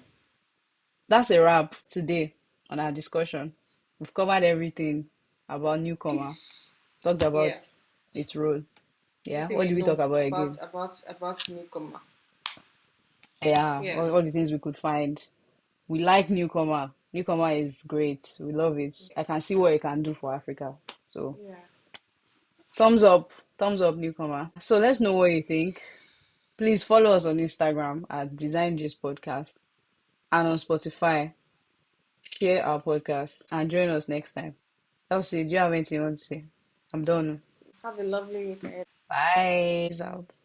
[SPEAKER 1] that's a wrap today on our discussion. We've covered everything about newcomer.
[SPEAKER 2] peace.
[SPEAKER 1] Talked
[SPEAKER 2] Yeah.
[SPEAKER 1] about its role. Yeah.
[SPEAKER 2] Everything
[SPEAKER 1] What
[SPEAKER 2] we
[SPEAKER 1] did we talk
[SPEAKER 2] know
[SPEAKER 1] about again?
[SPEAKER 2] about NewComma.
[SPEAKER 1] Yeah,
[SPEAKER 2] Yeah.
[SPEAKER 1] all the things we could find. We like newcomer. NewComma is great. We love it. I can see what it can do for Africa. So
[SPEAKER 2] Yeah.
[SPEAKER 1] thumbs up, NewComma. So let's know what you think. Please follow us on Instagram at Design Gist Podcast and on Spotify. Share our podcast and join us next time. Elsie, do you have anything you want to say? I'm done.
[SPEAKER 2] Have a lovely weekend.
[SPEAKER 1] Bye. Peace out.